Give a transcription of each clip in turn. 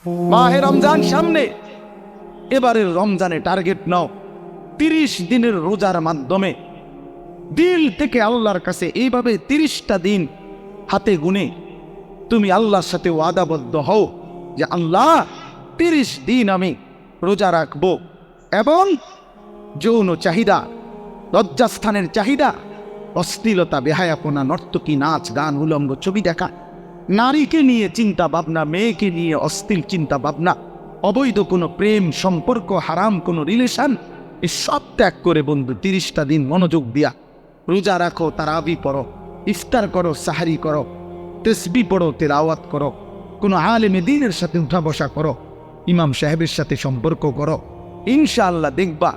মাহে রমজান সামনে, এবারের রমজানে টার্গেট নাও 30 দিনের রোজার মাধ্যমে দিল থেকে আল্লাহর কাছে এইভাবে 30টা দিন হাতে গুনে তুমি আল্লাহর সাথে ওয়াদাবদ্ধ হও যে আল্লাহ 30 দিন আমি রোজা রাখবো, এবং যৌন চাহিদা, লজ্জাস্থানের চাহিদা, অশ্লীলতা, বেহায়াপনা, নর্তকী, নাচ গান, উলঙ্গ ছবি দেখা, নারীকে নিয়ে চিন্তা ভাবনা, মেয়েকে নিয়ে অশ্লীল চিন্তা ভাবনা, অবৈধ কোনো প্রেম সম্পর্ক, হারাম কোনো রিলেশন, এই সব ত্যাগ করে বন্ধু 30টা দিন মনোযোগ দিয়া রোজা রাখো, তারাবি পড়ো, ইফতার করো, সাহারি করো, তসবিহ পড়ো, তেলাওয়াত করো, কোনো আলেমে দ্বীনের সাথে উঠা বসা করো, ইমাম সাহেবের সাথে সম্পর্ক করো। ইনশাআল্লাহ দেখবা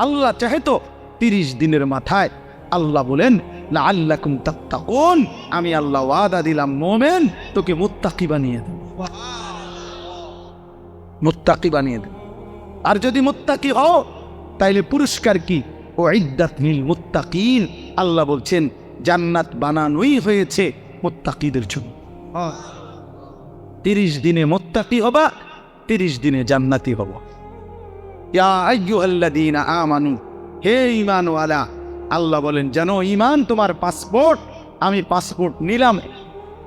আল্লাহ চাহে তো 30 দিনের মাথায় আল্লাহ বলেন লাআল্লাকুম তাত্তাকুন, আমি আল্লাহ ওয়াদা দিলাম মোমেন তোকে মুত্তাকি বানিয়ে দেব, মুত্তাকি বানিয়ে দেব। আর যদি মুত্তাকি হও তাইলে পুরস্কার কি? উইদ্দাত লিল মুত্তাকিন, আল্লাহ বলছেন জান্নাত বানানোই হয়েছে মুত্তাকিদের জন্য। 30 দিনে মুত্তাকি হবা, 30 দিনে জান্নাতি হব। ইয়া আইয়ুহাল্লাযীনা আমানু, হে ঈমানওয়ালা, আল্লাহ বলেন জানো ঈমান তোমার পাসপোর্ট, আমি পাসপোর্ট নিলাম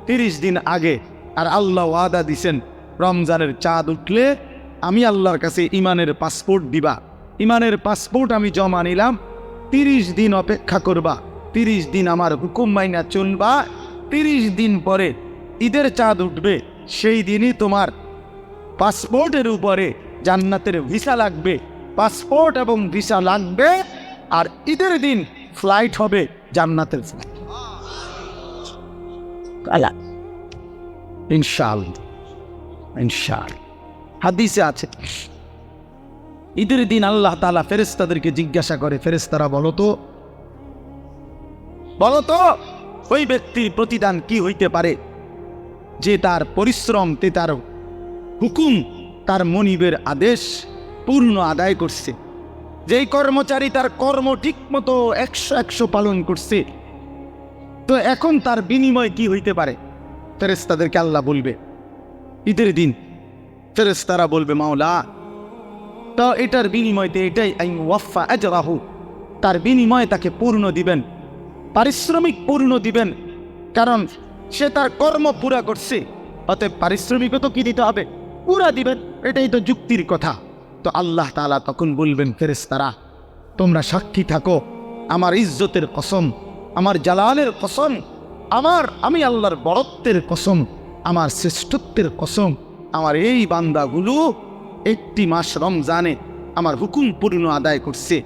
30 দিন আগে, আর আল্লাহ ওয়াদা দিছেন রমজানের চাঁদ উঠলে আমি আল্লাহর কাছে ঈমানের পাসপোর্ট দিবা। ঈমানের পাসপোর্ট আমি জমা নিলাম, 30 দিন অপেক্ষা করবা, 30 দিন আমার হুকুম মাইনা চলবা, 30 দিন পরে ঈদের চাঁদ উঠবে, সেই দিনই তোমার পাসপোর্টের উপরে জান্নাতের ভিসা লাগবে, পাসপোর্ট এবং ভিসা লাগবে, আর ঈদের দিন ফ্লাইট হবে জান্নাতের ফ্লাইট, ইনশাআল্লাহ। ইনশাআল্লাহ হাদিসে আছে ঈদের দিন আল্লাহ তাআলা ফেরেশতাদেরকে জিজ্ঞাসা করে, ফেরেশতারা বলো তো ওই ব্যক্তির প্রতিদান কি হইতে পারে যে তার পরিশ্রম, তার হুকুম, তার মনিবের আদেশ পূর্ণ আদায় করছে, যেই কর্মচারী তার কর্ম ঠিক মতো 100 পালন করছে, তো এখন তার বিনিময় কি হইতে পারে? ফেরেশতাদেরকে আল্লাহ বলবে ঈদের দিন, ফেরেশতারা বলবে মাওলা, তো এটার বিনিময়তে এটাই আইন ওয়াফা আজরাহু, তার বিনিময় তাকে পূর্ণ দিবেন, পারিশ্রমিক পূর্ণ দিবেন, কারণ সে তার কর্ম পুরা করছে, অতএব পারিশ্রমিকও তো কি দিতে হবে, পুরা দিবেন, এটাই তো যুক্তির কথা। তো আল্লাহ তাআলা তখন বলবেন ফেরেশতারা তোমরা সাক্ষী থাকো, আমার ইজ্জতের কসম, আমার জালালের কসম, আমি আল্লাহর বড়ত্বের কসম, আমার শ্রেষ্ঠত্বের কসম, আমার এই বান্দাগুলো 1 মাস রমজানে আমার হুকুম পূর্ণ আদায় করছে,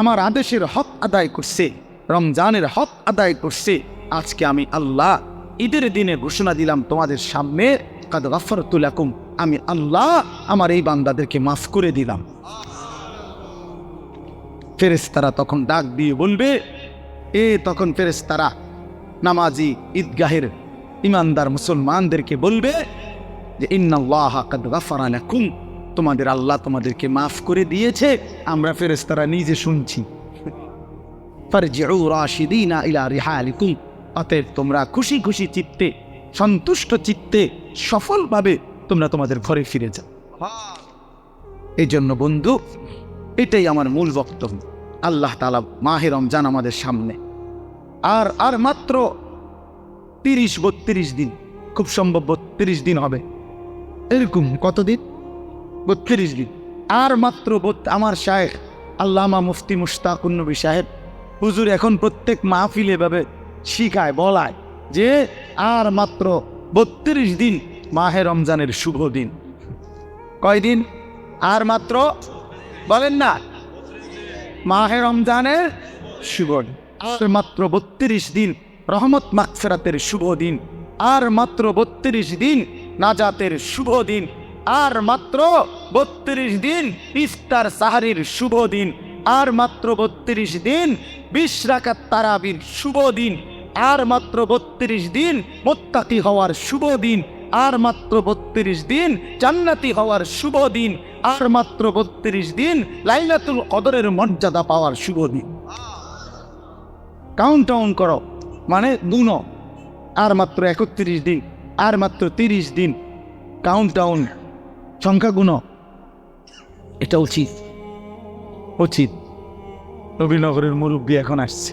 আমার আদেশের হক আদায় করছে, রমজানের হক আদায় করছে। আজকে আমি আল্লাহ ঈদের দিনে ঘোষণা দিলাম তোমাদের সামনে, কাদ গাফারতু লাকুম, আমি আল্লাহ আমার এই বান্দাদেরকে মাফ করে দিলাম। ফেরেশতারা তখন ডাক দিয়ে বলবে, তখন ফেরেশতারা নামাজি ঈদগাহের ইমানদার মুসলমানদেরকে বলবে যে ইন্নাল্লাহা কাদ গাফারা লাকুম, তোমাদের আল্লাহ তোমাদেরকে মাফ করে দিয়েছে। আমরা ফেরেশতারা নিজে শুনছি। ফারজিউ রাশিদিনা ইলা রিহালিকুম, অতএব তোমরা খুশি খুশি চিত্তে, সন্তুষ্ট চিত্তে, সফলভাবে তোমরা তোমাদের ঘরে ফিরে যাও। এই জন্য বন্ধু, এটাই আমার মূল বক্তব্য। আল্লাহ তাআলা মাহে রমজান আমাদের সামনে, আর মাত্র 30-32 দিন, খুব সম্ভব 32 দিন হবে, এরকম কতদিন, 32 দিন, আর মাত্র আমার শায়েখ আল্লামা মুফতি মুশতাকুন নবী সাহেব হুজুর এখন প্রত্যেক মাহফিলে ভাবে শিখায়, বলায় যে আর মাত্র 32 দিন মাহে রমজানের শুভ দিন। কয়দিন? আর মাত্র, বলেন না, মাহে রমজানের শুভ দিন, আর মাত্র 32 দিন রহমত মাগফিরাতের শুভ দিন, আর মাত্র 32 দিন নাজাতের শুভ দিন, আর মাত্র 32 দিন ইফতার সাহারির শুভ দিন, আর মাত্র 32 দিন 20 রাকাত তারাবির শুভ দিন, আর মাত্র 32 দিন মুত্তাকি হওয়ার শুভ দিন, আর মাত্র 32 দিন জান্নাতি হওয়ার শুভ দিন, আর মাত্র 32 দিন লাইলাতুল কদরের মর্যাদা পাওয়ার শুভ দিন। কাউন্ট ডাউন করো, মানে গুনো, আর মাত্র 31 দিন, আর মাত্র 30 দিন, কাউন্ট ডাউন সংখ্যা গুণ, এটা উচিত উচিত। নবীনগরের মুরব্বী এখন আসছে,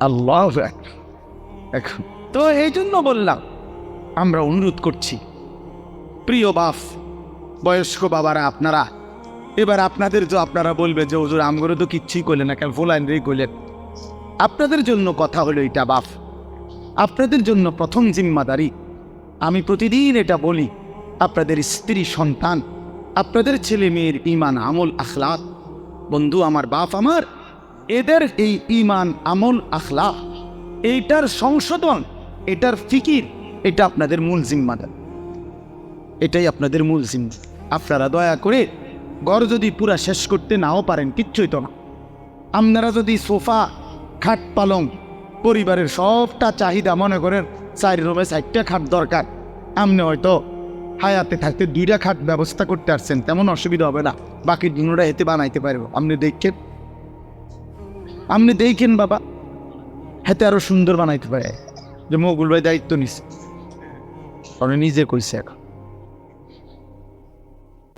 আল্লাহ এখন তো এই জন্য বললাম, আমরা অনুরোধ করছি প্রিয় বাপ, বয়স্ক বাবারা, আপনারা এবার আপনাদের তো আপনারা বলবে যে হুজুর আমগরে তো কিচ্ছুই করলেন না, কেন ফোলাইন রে করলেন। আপনাদের জন্য কথা হলো এটা বাপ, আপনাদের জন্য প্রথম জিম্মাদারি। আমি প্রতিদিন এটা বলি, আপনাদের স্ত্রী সন্তান, আপনাদের ছেলে মেয়ের ঈমান আমল আখলাক, বন্ধু আমার, বাপ আমার, এদের এই ঈমান আমল আখলাক, এইটার সংশোধন, এটার ফিকির, এটা আপনাদের মূল জিম্মাদারি, এটাই আপনাদের মূল জিম্মা। আপনারা দয়া করে ঘর যদি পুরা শেষ করতে নাও পারেন, কিচ্ছুই তো না, আপনারা যদি সোফা, খাট, পালং, পরিবারের সবটা চাহিদা মনে করেন 4 রুমে 4টা খাট দরকার, আপনি হয়তো হায়াতে থাকতে 2টা খাট ব্যবস্থা করতে পারছেন, তেমন অসুবিধা হবে না, বাকি দিনটা এতে বানাইতে পারবো। আপনি দেখেন বাবা, হেতে আরো সুন্দর বানাইতে পারে, যে মগুল ভাই দায়িত্ব নিছে, নিজে কইছে এখন।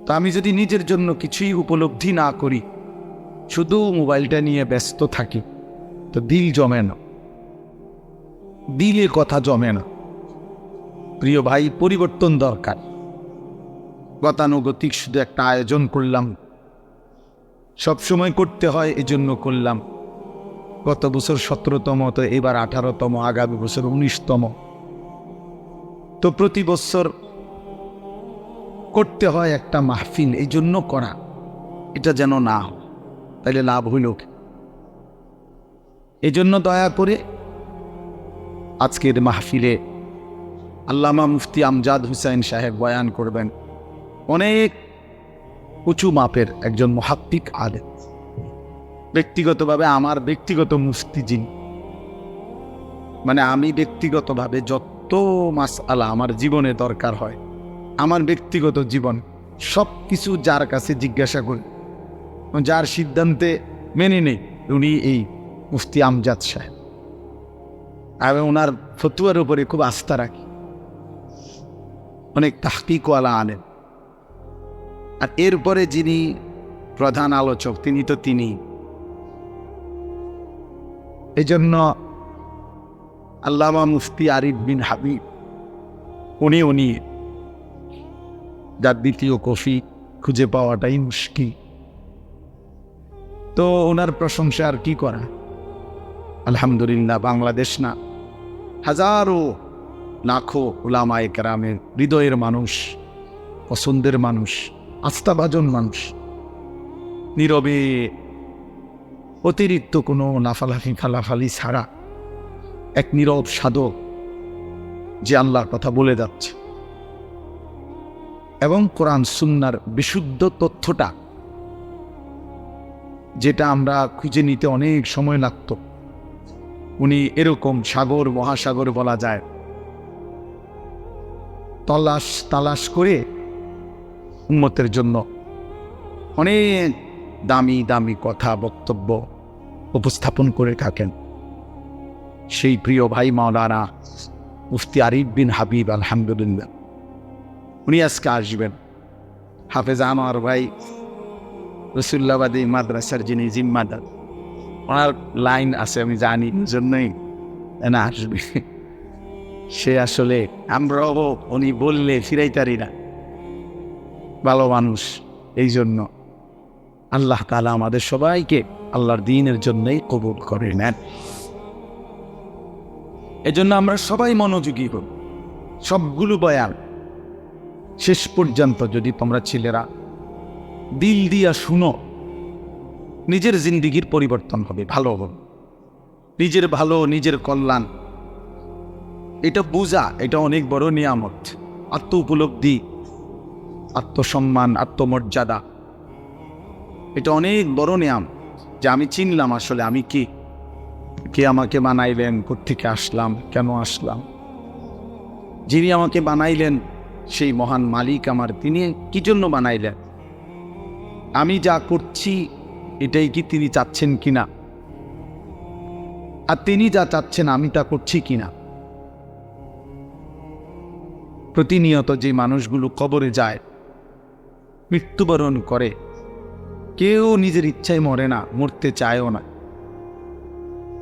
তো আমি যদি নিজের জন্য কিছুই উপলব্ধি না করি, শুধু মোবাইলটা নিয়ে ব্যস্ত থাকি, তো দিল জমে না, দিলে কথা জমে না। প্রিয় ভাই, পরিবর্তন দরকার। গতানুগতিক শুধু একটা আয়োজন করলাম, সবসময় করতে হয় এজন্য করলাম। গত বছর 17তম, তো এবার 18তম, আগামী বছর 19তম। তো প্রতি বছর করতে হয় একটা মাহফিল, এই জন্য করা, এটা যেন না হয়, তাইলে লাভ হইল। এই জন্য দয়া করে আজকের মাহফিলে আল্লামা মুফতি আমজাদ হুসাইন সাহেব বয়ান করবেন। অনেক উঁচু মাপের একজন মুহাক্কিক আলেম, ব্যক্তিগতভাবে আমার ব্যক্তিগত মুফতি যিনি, মানে আমি ব্যক্তিগতভাবে যত মাসআলা আমার জীবনে দরকার হয়, আমার ব্যক্তিগত জীবন সব কিছু যার কাছে জিজ্ঞাসা করি, যার সিদ্ধান্তে মেনে নেই, উনি এই মুফতি আমজাদ সাহেব। আমি ওনার ফতুয়ার উপরে খুব আস্থা রাখি, অনেক তাহকিকওয়ালা আলেম। আর এরপরে যিনি প্রধান আলোচক, তিনি তো তিনি। এই জন্য আল্লামা মুফতি আরিফ বিন হাবিব, উনি যার দ্বিতীয় কফি খুঁজে পাওয়াটাই মুশকিল। তো ওনার প্রশংসা আর কি করা। আলহামদুলিল্লাহ, বাংলাদেশ না, হাজারো লাখো উলামায়ে কেরামের হৃদয়ের মানুষ, পছন্দের মানুষ, আস্থাভাজন মানুষ, নীরবে অতিরিক্ত কোনো লাফালাফি ফালাফালি ছাড়া এক নীরব সাধক, যে আল্লাহর কথা বলে যাচ্ছে এবং কোরআন সুন্নাহর বিশুদ্ধ তথ্যটা, যেটা আমরা খুঁজে নিতে অনেক সময় লাগতো, উনি এরকম সাগর মহাসাগর বলা যায়, তালাশ করে উম্মতের জন্য অনেক দামি দামি কথা বক্তব্য উপস্থাপন করে থাকেন। সেই প্রিয় ভাই মাওলানা মুফতি আরিফ বিন হাবিব, আলহামদুলিল্লাহ, উনি আজকে আসবেন। হাফেজ আনোয়ার ভাই রসুল্লাবাদী মাদ্রাসার যিনি জিম্মাদার, ওনার লাইন আছে আমি জানি, জন্যই না আসবে। সে আসলে আমরাও উনি বললে ফিরাইতারি না, ভালো মানুষ। এই জন্য আল্লাহ তাআলা আমাদের সবাইকে আল্লাহর দ্বীনের জন্যই কবুল করে নেন। এজন্য আমরা সবাই মনোযোগী হই। সবগুলো বয়ান শেষ পর্যন্ত যদি তোমরা ছেলেরা দিল দিয়া শুনো, নিজের জিন্দিগির পরিবর্তন হবে, ভালো হবে। নিজের ভালো, নিজের কল্যাণ, এটা বোঝা, এটা অনেক বড় নিয়ামত। আত্ম উপলব্ধি, আত্মসম্মান, আত্মমর্যাদা, এটা অনেক বড় নিয়ামত, যে আমি চিনলাম আসলে আমি কি, কে আমাকে বানাইলেন, কোত্থেকে আসলাম, কেন আসলাম। যিনি আমাকে বানাইলেন সেই মহান মালিক আমার, তিনি কি জন্য বানাইলেন, আমি যা করছি এটাই কি তিনি চাচ্ছেন কিনা, আর তিনি যা চাচ্ছেন আমি তা করছি কিনা। প্রতিনিয়ত যে মানুষগুলো কবরে যায়, মৃত্যুবরণ করে, কেউ নিজের ইচ্ছায় মরে না, মরতে চায়ও না,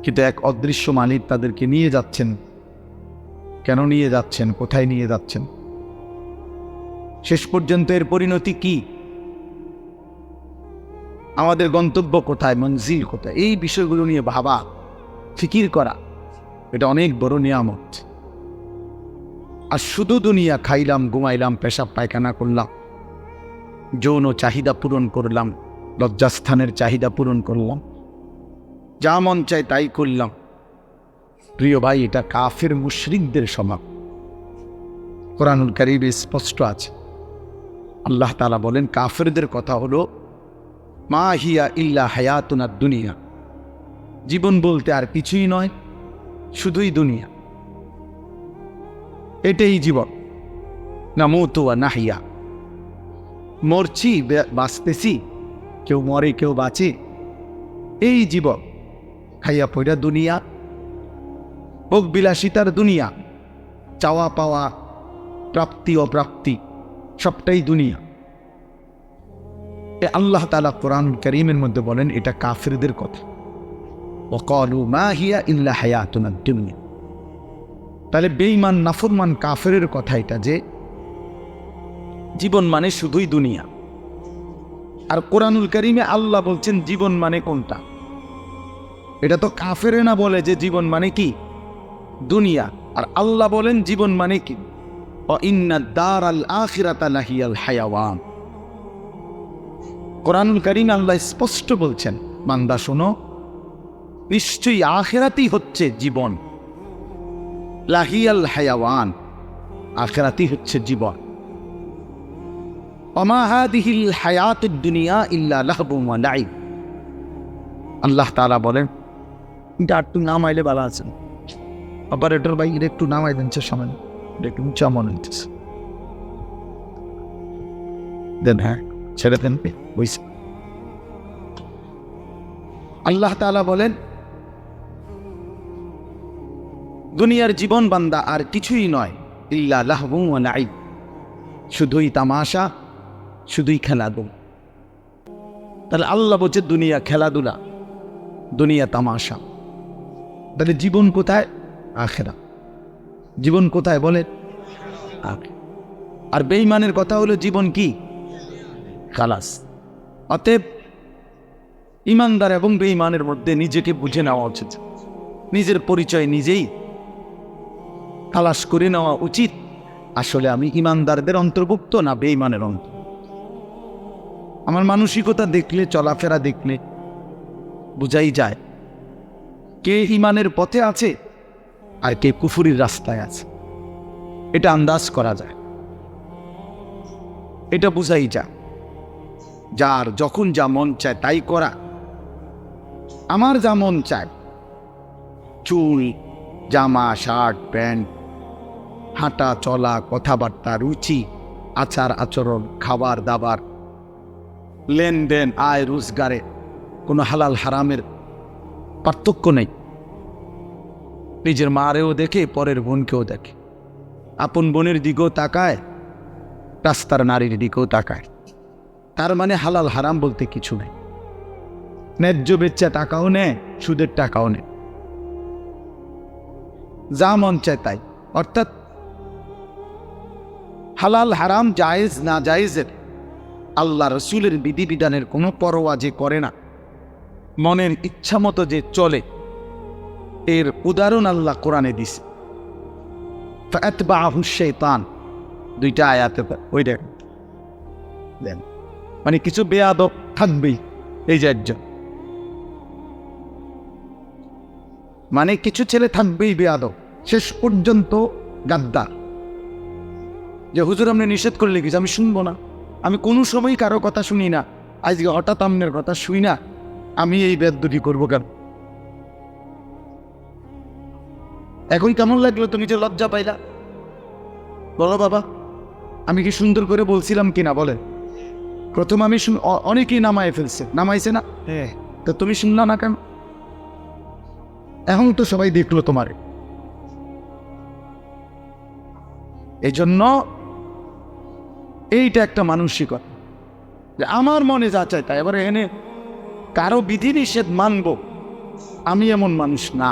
কিন্তু এক অদৃশ্য মালিক তাদেরকে নিয়ে যাচ্ছেন। কেন নিয়ে যাচ্ছেন, কোথায় নিয়ে যাচ্ছেন, শেষ পর্যন্ত এর পরিণতি কি, আমাদের গন্তব্য কোথায়, মঞ্জিল কোথায়, এই বিষয়গুলো নিয়ে ভাবা, ফিকির করা, এটা অনেক বড় নিয়ামত। আর শুধু দুনিয়া খাইলাম, ঘুমাইলাম, পেশাব পায়খানা করলাম, যৌন চাহিদা পূরণ করলাম, লজ্জাস্থানের চাহিদা পূরণ করলাম, যা মন চায় তাই করলাম, প্রিয় ভাই, এটা কাফের মুশরিকদের স্বভাব। কোরআনুল কারীমে স্পষ্ট আছে, আল্লাহ তাআলা বলেন কাফেরদের কথা হলো মা হিয়া ইল্লা হায়াতুনা দুনিয়া, জীবন বলতে আর কিছুই নয়, শুধুই দুনিয়া, এটাই জীবন। নামুতু ওয়া নাহিয়া, মরছি, বাঁচতেছি, কেউ মরে কেউ বাঁচে, এই জীবন। খাইয়া পয়রা দুনিয়া, ভোগ বিলাসিতার দুনিয়া, চাওয়া পাওয়া, প্রাপ্তি অপ্রাপ্তি, সবটাই দুনিয়া। আল্লাহ তাআলা কোরআনুল কারীমের মধ্যে বলেন এটা কাফিরদের কথা, ওয়াকালু মা হিয়া ইল্লা হায়াতুনা দুনিয়া। তাহলে বেঈমান নাফরমান কাফেরের কথা এটা, যে জীবন মানে শুধুই দুনিয়া। আর কোরআনুল কারীমে আল্লাহ বলছেন জীবন মানে কোনটা, এটা তো কাফেরে না বলে যে জীবন মানে কি দুনিয়া, আর আল্লাহ বলেন জীবন মানে কি, ওয়া ইন্নাদ দারাল আখিরাতা লাহিয়াল হায়াওয়ান। কোরআনুল কারীমে আল্লাহ স্পষ্ট বলছেন, বান্দা শোনো, নিশ্চয়ই আখিরাতই হচ্ছে জীবন, লাহিয়াল হায়াওয়ান, আখিরাতই হচ্ছে জীবন। ওমা হাদিহিল হায়াতুদ দুনিয়া ইল্লা লাহবুন ওয়া লাইব। আল্লাহ তাআলা বলেন, এটা একটু নামাইলে ভালো আছেন, অপারেটর ভাই, এটা একটু নামাই দেন, সামনে একটু উঁচা মনে হইতেছে, দেন, হ্যাঁ ছেড়ে দেন, বুঝছে। আল্লাহ তাআলা বলেন দুনিয়ার জীবন বান্দা আর কিছুই নয়, ইল্লা লাহবুন ওয়া লাইব, শুধুই তামাশা, শুধুই খেলাধুলা। তাহলে আল্লাহ বলছে দুনিয়া খেলাধুলা, দুনিয়া তামাশা। তাহলে জীবন কোথায়, আখিরাত। জীবন কোথায় বলেন, আর বেঈমানের কথা হলো জীবন কি, খালাস। অতএব ইমানদার এবং বেঈমানের মধ্যে নিজেকে বুঝে নেওয়া উচিত, নিজের পরিচয় নিজেই তালাশ করে নেওয়া উচিত, আসলে আমি ইমানদারদের অন্তর্ভুক্ত না বেঈমানের অন্তর্ভুক্ত। আমার মানসিকতা দেখলে, চলাফেরা দেখলে বুঝাই যায় কে ইমানের পথে আছে আর কে কুফরির রাস্তায় আছে, এটা আন্দাজ করা যায়, এটা বুঝাই যায়। যার যখন যা মন চায় তাই করা, আমার যা মন চায়, চুল, জামা, শার্ট, প্যান্ট, হাঁটা চলা, কথাবার্তা, রুচি, আচার আচরণ, খাবার দাবার, লেনদেন, আয় রোজগারে কোনো হালাল হারামের পার্থক্য নেই। নিজের মারেও দেখে, পরের বোনকেও দেখে, আপন বোনের দিকেও তাকায়, রাস্তার নারীর দিকেও তাকায়। তার মানে হালাল হারাম বলতে কিছু নেই। ন্যায্য বেচ্চা টাকাও নেয়, সুদের টাকাও নেয়, যা মন চায় তাই। অর্থাৎ হালাল হারাম, জায়েজ না জায়েজের, আল্লাহ রসুলের বিধিবিধানের কোনো পরোয়া যে করে না, মনের ইচ্ছা মতো যে চলে, এর উদাহরণ আল্লাহ কোরআনে দিছে। ফাতবাহু শাইতান, দুইটা আয়াতে ওই দেন, মানে কিছু বেয়াদব থাকবেই, এই যে একজন, মানে কিছু ছেলে থাকবেই বেয়াদব, শেষ পর্যন্ত গাদ্দার, যে হুজুর আপনি নিষেধ করলে কিছু আমি শুনবো না, আমি কোনো সময় কারো কথা শুনি না, আজকে হঠাৎ আপনার কথা শুই না, আমি এই বেয়াদবি করবো কেন? এখন কেমন লাগলো, তুমি যে লজ্জা পাইলা, বলো বাবা, আমি কি সুন্দর করে বলছিলাম কিনা বলে? প্রথম আমি অনেকেই নামায় ফেলছে, নামাইছে না, হ্যাঁ, তো তুমি শুনলা না কেন? এখন তো সবাই দেখলো তোমারে। এই জন্য এইটা একটা মানসিকতা যে আমার মনে যা চাই তাই। এবারে এনে কারো বিধিনিষেধ মানব, আমি এমন মানুষ না।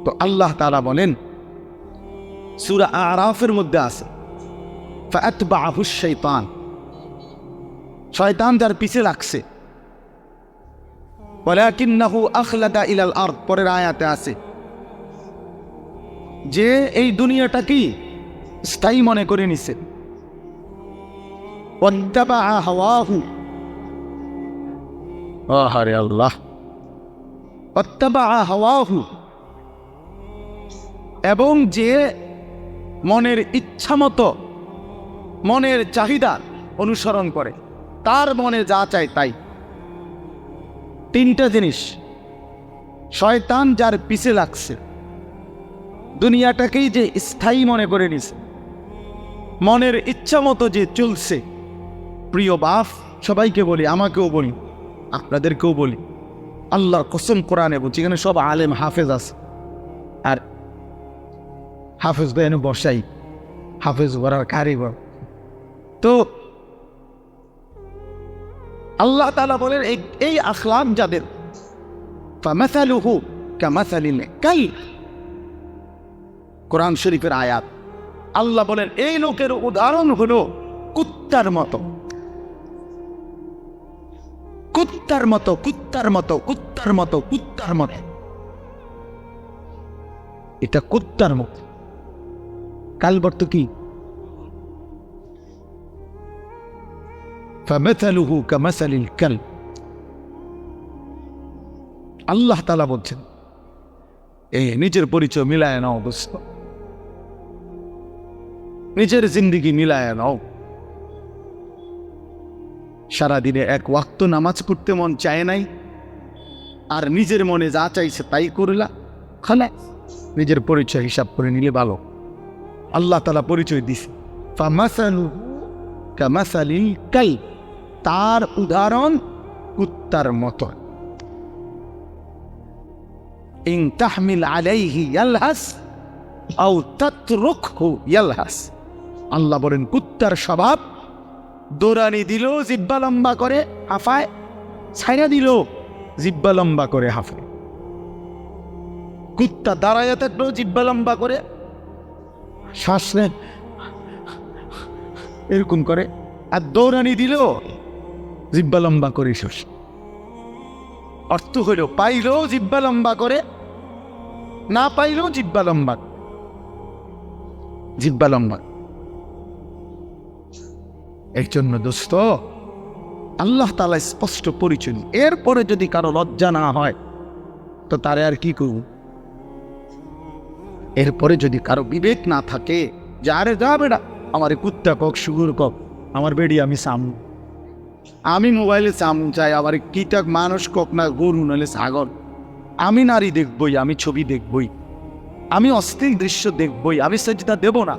তো আল্লাহ তাআলা বলেন সূরা আরাফের মধ্যে আছে ফাআতবাহু শাইতান, শয়তান তার পিছে লাগছে। ওয়ালাকিন্নাহু আখলাদা ইলাল আরদ, পরের আয়াতে আছে যে এই দুনিয়াটা কি স্থায়ী মনে করে নিছে। ওয়াত্তাবা হাওয়াহু, আহারে আল্লাহ, ওয়াত্তাবা হাওয়াহু, এবং যে মনের ইচ্ছা মতো মনের চাহিদা অনুসরণ করে, তার মনে যা চায় তাই। তিনটা জিনিস শয়তান যার পিছে লাগছে, দুনিয়াটাকেই যে স্থায়ী মনে করে নিছে, মনের ইচ্ছা মতো যে চলছে। প্রিয় বাপ, সবাইকে বলি, আমাকেও বলি, আপনাদেরকেও বলি, আল্লাহর কসম কোরআনে বলছি, এখানে সব আলেম হাফেজ আছে, আর হাফেজ এনে বসাই, হাফেজ করার কারিগর। তো আল্লাহ তাআলা বলেন এই আখলাক যাদের, ফামাসালুহু কামাসালিল কালব, কোরআন শরীফের আয়াত। আল্লাহ বলেন এই লোকের উদাহরণ হলো কুত্তার মতো, কুত্তার মতো, কুত্তার মতো, কুত্তার মতো, কুত্তার মতো। এটা কুত্তার মতো। কালব অর্থ কি? ফামাসালুহু কামাসালিল কালব। আল্লাহ তাআলা বলছেন নিজের পরিচয় মিলায় নাও দোস্ত, নিজের জিন্দিগি মিলায় নাও। সারাদিনে এক ওয়াক্ত নামাজ পড়তে মন চায় নাই, আর নিজের মনে যা চাইছে তাই করলা, খালা নিজের পরিচয় হিসাব করে নিলে ভালো। আল্লাহ তাআলা পরিচয় দিছে ফামাসালুহু কামাসালিল কালব, তার উদাহরণ কুত্তার মতো। ইন তাহমিল আলাইহি ইয়ালহাস আও তাতরুকহু ইয়ালহাস। আল্লাহ বলেন কুত্তার স্বভাব, দৌড়ানি দিল জিব্বা লম্বা করে হাফায়, ছাইরা দিল জিব্বা লম্বা করে হাফায়। কুত্তা দাঁড়ায় থাকলো জিব্বা লম্বা করে, শ্বাস নেন এরকম করে, আর দৌড়ানি দিল জিব্বা লম্বা করে শ্বাস। অর্থ হইল পাইলো জিব্বা লম্বা করে, না পাইলেও জিব্বা লম্বা, জিব্বা লম্বা। এর জন্য দোস্ত আল্লাহ তাআলা স্পষ্ট পরিচয়। এরপরে যদি কারো লজ্জা না হয় তো তারে আর কি করব? এরপরে যদি কারো বিবেক না থাকে, যারে যা বেড়া আমার কুত্তা কক, শুগুর কক, আমার বেড়ি আমি সাম, আমি মোবাইলে সাম চাই, আবার কীটাক মানুষ কক না গরু নাহলে ছাগল, আমি নারী দেখবই, আমি ছবি দেখবই, আমি অস্থির দৃশ্য দেখবই, আমি সেজদা দেব না।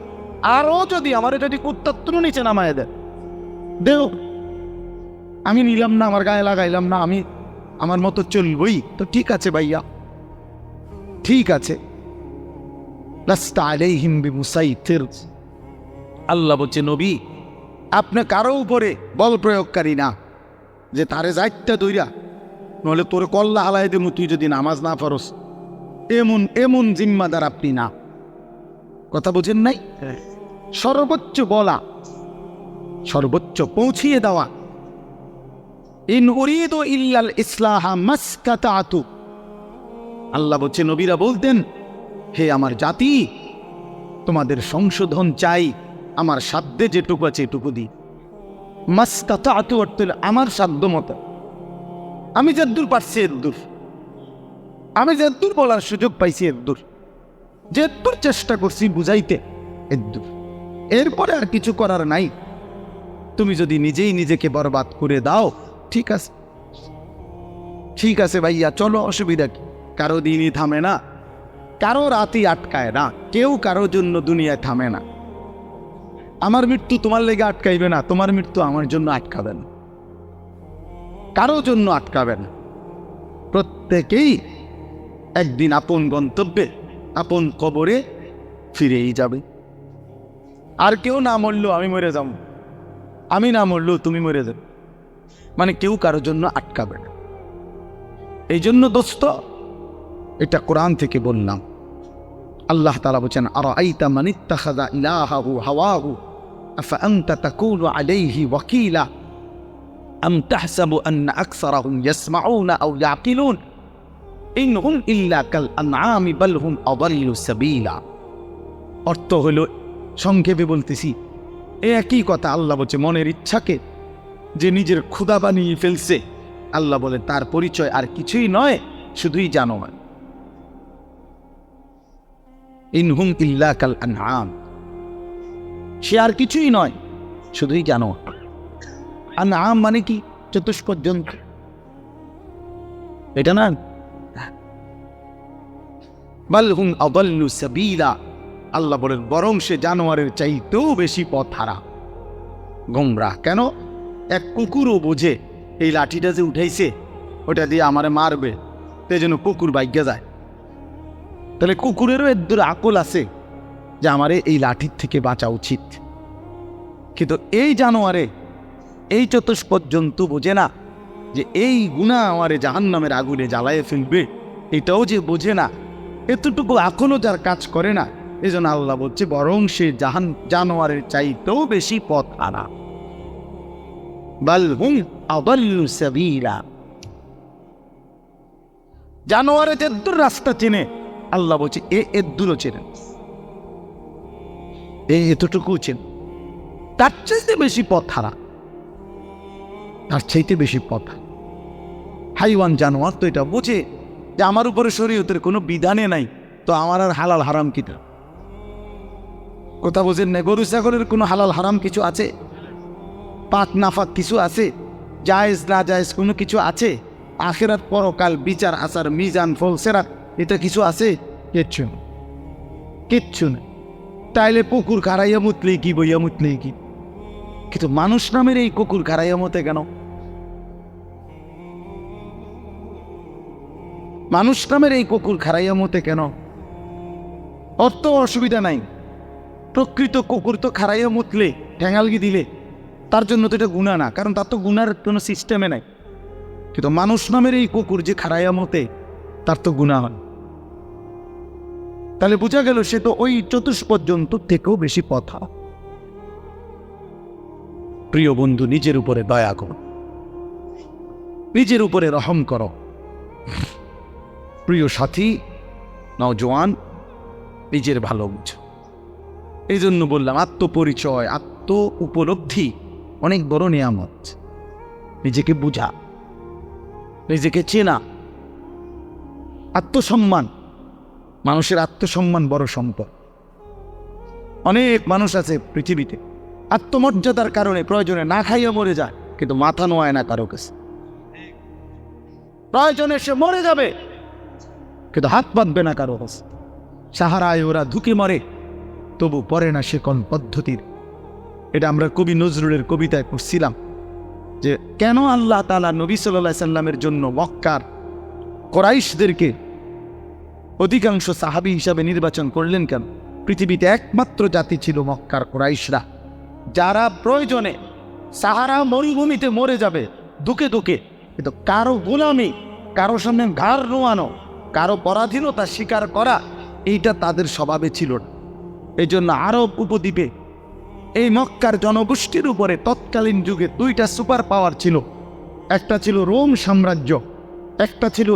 আরও যদি আমার যদি কুত্তার তুলো নিচে নামায় দেও, আমি নিলাম না, আমার গায়ে লাগাইলাম না, আমি আমার মতো চলবই, তো ঠিক আছে ভাইয়া, ঠিক আছে। লাস্তা আলাইহিম বিমুসাইতির। আল্লাহ বলছে নবী আপনি কারো উপরে বল প্রয়োগকারী না, যে তারে যাইতে দইরা নলে তোর কল্লা হালাই দেবো তুই যদি নামাজ না পড়স, এমন এমন জিম্মাদার আপনি না। কথা বোঝেন নাই? সর্বোচ্চ বলা, সর্বোচ্চ পৌঁছিয়ে দেওয়া। ইন উরিদু ইল্লাল ইসলাহা মাসকাতাতু। আল্লাহ বলছে নবীরা বলতেন হে আমার জাতি, তোমাদের সংশোধন চাই, আমার সাধ্যে যেটুকু আছে এটুকু দিই। মাসকাতাতু অর্থ আমার সাধ্য মতো, আমি যদ্দূর পারছি এদ্দূর, আমি যদ্দূর বলার সুযোগ পাইছি এদ্দূর, যদ্দূর চেষ্টা করছি বুঝাইতে এদ্দূর, এরপরে আর কিছু করার নাই। তুমি যদি নিজেই নিজেকে বরবাদ করে দাও, ঠিক আছে, ঠিক আছে ভাইয়া চলো, অসুবিধা কি? কারো দিনই থামে না, কারো রাতই আটকায় না, কেউ কারোর জন্য দুনিয়ায় থামে না। আমার মৃত্যু তোমার লেগে আটকাইবে না, তোমার মৃত্যু আমার জন্য আটকাবে না, কারো জন্য আটকাবে না। প্রত্যেকেই একদিন আপন গন্তব্যে, আপন কবরে ফিরেই যাবে। আর কেউ না মরলেও আমি মরে যাব, আমি না মরলেও তুমি মরে যাবে, মানে কেউ কারোর জন্য আটকাবে না। এই জন্য দোস্ত, এটা কোরআন থেকে বললাম। আল্লাহ তাআলা বলেন, আরাআইতা মান ইত্তাখাযা ইলাহাহু হাওয়াহু আফাআনতা তাকুনু আলাইহি ওয়াকিলা আম তাহসাবু আন্না আকসারাহুম ইয়াসমাউনা আও ইয়াকিলুন ইনহুম ইল্লা কাল আনআমি বাল হুম আদাল্লু সাবিলা। অর্থ হলো, সংক্ষেপে বলতেছি, একই কথা। আল্লাহ বলছে, মনের ইচ্ছাকে যে নিজের ক্ষুধা বানিয়ে ফেলছে, আল্লাহ বলে তার পরিচয় আর কিছুই নয়, শুধুই জানোয়ার। ইনহুম ইল্লা কাল আনআম, সে আর কিছুই নয়, শুধুই জানোয়ার। আনআম মানে কি? চতুষ্পদ জন্তু, এটা না? বাল হুম আদাল্লু সাবিলা, আল্লাহ বলেন বরং সে জানোয়ারের চাইতেও বেশি পথ হারা, গোমরাহ। কেন? এক কুকুরও বোঝে এই লাঠিটা যে উঠাইছে ওটা দিয়ে আমারে মারবে, সেই জন্য কুকুর বাইকে যায়। তাহলে কুকুরেরও এর আকল আছে যে আমারে এই লাঠির থেকে বাঁচা উচিত। কিন্তু এই জানোয়ারে, এই চতুষ্পদ জন্তু বোঝে না যে এই গুনাহ আমারে জাহান্নামের আগুনে জ্বালায়ে ফেলবে, এটাও যে বোঝে না, এতটুকু আকলও যার কাজ করে না। এই জন্য আল্লাহ বলছে বরং সে জানোয়ারের চাইতেও বেশি পথ হারা। বাল হুম আদাল্লু সাবিলা, জানোয়ারে যেদূর রাস্তা চেনে, আল্লাহ বলছে এদূরও চেনে, এতটুকু চেনে, তার চাইতে বেশি পথ হারা, তার চাইতে বেশি পথ। হাইওয়ান জানোয়ার তো এটা বোঝে যে আমার উপরে শরীয়তের কোনো বিধানে নাই, তো আমার আর হালাল হারাম কিটা কথা বোঝেন না। গরু ছাগলের কোনো হালাল হারাম কিছু আছে? পাক নাফাক কিছু আছে? জায়েজ না জায়েজ কোনো কিছু আছে? আখিরাত, পরকাল, বিচার আচার, মিজান, ফল সেরাত, এটা কিছু আছে? কিচ্ছু না, কিচ্ছু না। তাইলে কুকুর খারাইয়া মুতলেই কি, বইয়া মুতলেই কি? কিন্তু মানুষ নামের এই কুকুর খারাইয়া মতে কেন? মানুষ নামের এই কুকুর খারাইয়া মতে কেন? অত অসুবিধা নাই। প্রকৃত কুকুর তো খারাইয়া মুতলে, ঠ্যাঙালগি দিলে তার জন্য তো এটা গুনাহ না, কারণ তার তো গুনার কোনো সিস্টেমে নাই। কিন্তু মানুষ নামের এই কুকুর যে খারাইয়া মতে, তার তো গুনাহ হয়। তাহলে বোঝা গেল সে তো ওই চতুষ্পদ জন্তুর থেকেও বেশি পথা। প্রিয় বন্ধু, নিজের উপরে দয়া করো, নিজের উপরে রহম করো। প্রিয় সাথী, নওজোয়ান, নিজের ভালো বুঝো। এই জন্য বললাম, আত্মপরিচয়, আত্ম উপলব্ধি অনেক বড় নিয়ামত। নিজেকে বুঝা, নিজেকে চেনা, আত্মসম্মান। মানুষের আত্মসম্মান বড় সম্পদ। অনেক মানুষ আছে পৃথিবীতে আত্মমর্যাদার কারণে প্রয়োজনে না খাইয়া মরে যায়, কিন্তু মাথা নোয়ায় না কারো কাছে। প্রয়োজনে সে মরে যাবে, কিন্তু হাত বাঁধবে না কারো কাছে। সাহারায় ওরা ধুকে মরে, তবু পরে না সে কোন পদ্ধতির। এটা আমরা কবি নজরুলের কবিতায় পড়ছিলাম যে কেন আল্লাহ তাআলা নবী সাল্লাল্লাহু আলাইহি সাল্লামের জন্য মক্কার কুরাইশদেরকে অধিকাংশ সাহাবী হিসাবে নির্বাচন করলেন কেন? পৃথিবীতে একমাত্র জাতি ছিল মক্কার কুরাইশরা, যারা প্রয়োজনে সাহারা মরুভূমিতে মরে যাবে দুকে দুকে, কিন্তু কারো গোলামি, কারো সামনে ঘাড় নোয়ানো, কারো পরাধীনতা স্বীকার করা, এইটা তাদের স্বভাবে ছিল না। এই জন্য আরব উপদ্বীপে এই মক্কার জনগোষ্ঠীর উপরে তৎকালীন যুগে দুইটা সুপার পাওয়ার ছিল। একটা ছিল রোম সাম্রাজ্য, একটা ছিল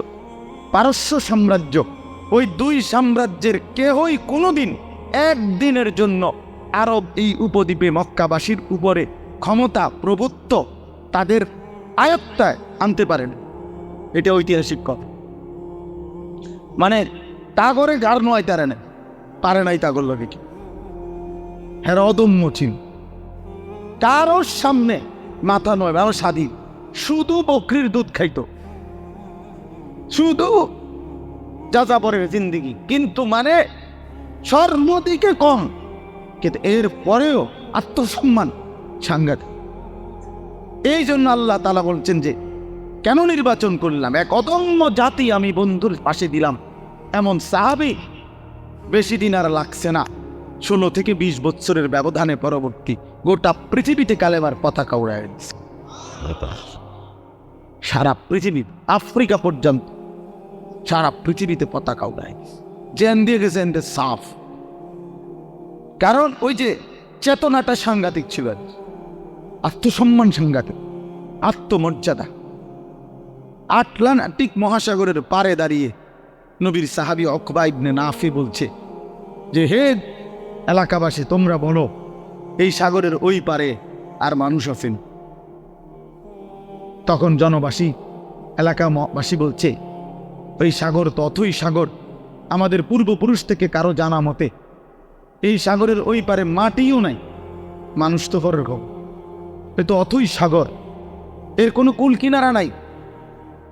পারস্য সাম্রাজ্য। ওই দুই সাম্রাজ্যের কেহই কোনোদিন একদিনের জন্য আরব এই উপদ্বীপে মক্কাবাসীর উপরে ক্ষমতা, প্রভুত্ব তাদের আয়ত্তায় আনতে পারেন। এটা ঐতিহাসিক কথা। মানে তা করে গাড় নয় তারা না পারে নাই, তা করল কি? হ্যাঁ, অদম্য ছিল, কারোর সামনে মাথা নয়, স্বাধীন, শুধু বকরির দুধ খাইতো, শুধু যা পরে জিন্দিগি, কিন্তু মানে সর্বদিকে কম, কিন্তু এর পরেও আত্মসম্মান সাংঘাতিক। এই জন্য আল্লাহ তাআলা বলছেন যে কেন নির্বাচন করলাম, এক অদম্য জাতি আমি বন্ধুর পাশে দিলাম। এমন সাহাবী বেশি দিন আর লাগছে না, 16 থেকে 20 বছরের ব্যবধানে পরবর্তী গোটা পৃথিবীতে কালেমার পতাকা উড়ায় দিচ্ছে। সারা পৃথিবী, আফ্রিকা পর্যন্ত সারা পৃথিবীতে পতাকা উড়ায় জেন দিয়ে গেছে সাফ। কারণ ওই যে চেতনাটা সাংঘাতিক ছিল, আত্মসম্মান সাংঘাতিক, আত্মমর্যাদা। আটলান্টিক মহাসাগরের পারে দাঁড়িয়ে নবীর সাহাবী উকবা ইবনে নাফি বলছে যে, হে এলাকাবাসী, তোমরা বলো এই সাগরের ওই পারে আর মানুষ আছেন? তখন জনবাসী, এলাকাবাসী বলছে, ওই সাগর তো অথই সাগর, আমাদের পূর্বপুরুষ থেকে কারো জানা মতে এই সাগরের ওই পারে মাটিও নাই, মানুষ তো পরের, এ তো অথই সাগর, এর কোনো কুল কিনারা নাই।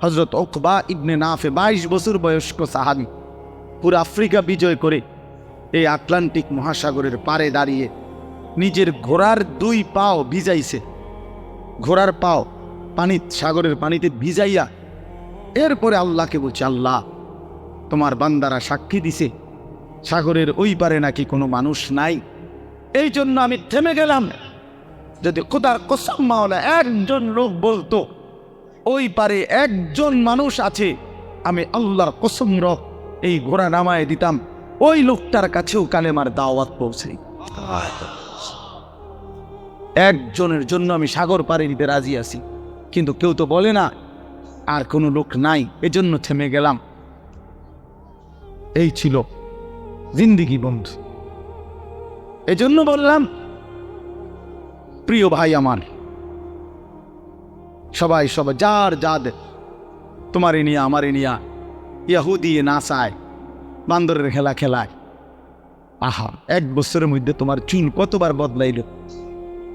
হযরত উকবা ইবনে নাফে 22 বছর বয়স্ক সাহাবী, পুরো আফ্রিকা বিজয় করে এই আটলান্টিক মহাসাগরের পারে দাঁড়িয়ে নিজের ঘোড়ার 2 পাও ভিজাইছে, ঘোড়ার পাও সাগরের পানিতে ভিজাইয়া এরপরে আল্লাহকে বলছে, আল্লাহ, তোমার বান্দারা সাক্ষী দিছে সাগরের ওই পারে নাকি কোনো মানুষ নাই, এই জন্য আমি থেমে গেলাম। যদি খোদার কসম মাওলা একজন লোক বলতো ওই পারে একজন মানুষ আছে, আমি আল্লাহর কসম এই ঘোড়া নামায় দিতাম, ওই লোকটার কাছেও কালেমার দাওয়াত পৌঁছে। একজনের জন্য আমি সাগর পাড়ি দিতে রাজি আছি, কিন্তু কেউ তো বলে না আর কোনো লোক নাই, এজন্য থেমে গেলাম। এই ছিল জিন্দিগি বন্ধু। এজন্য বললাম, প্রিয় ভাই আমার, সবাই যার যাদের তোমার নিয়া আমার নিয়া ইয়াহুদি নাসায় বান্দরের খেলা খেলায়। আহা, 1 বছরের মধ্যে তোমার চুল কতবার বদলাইল,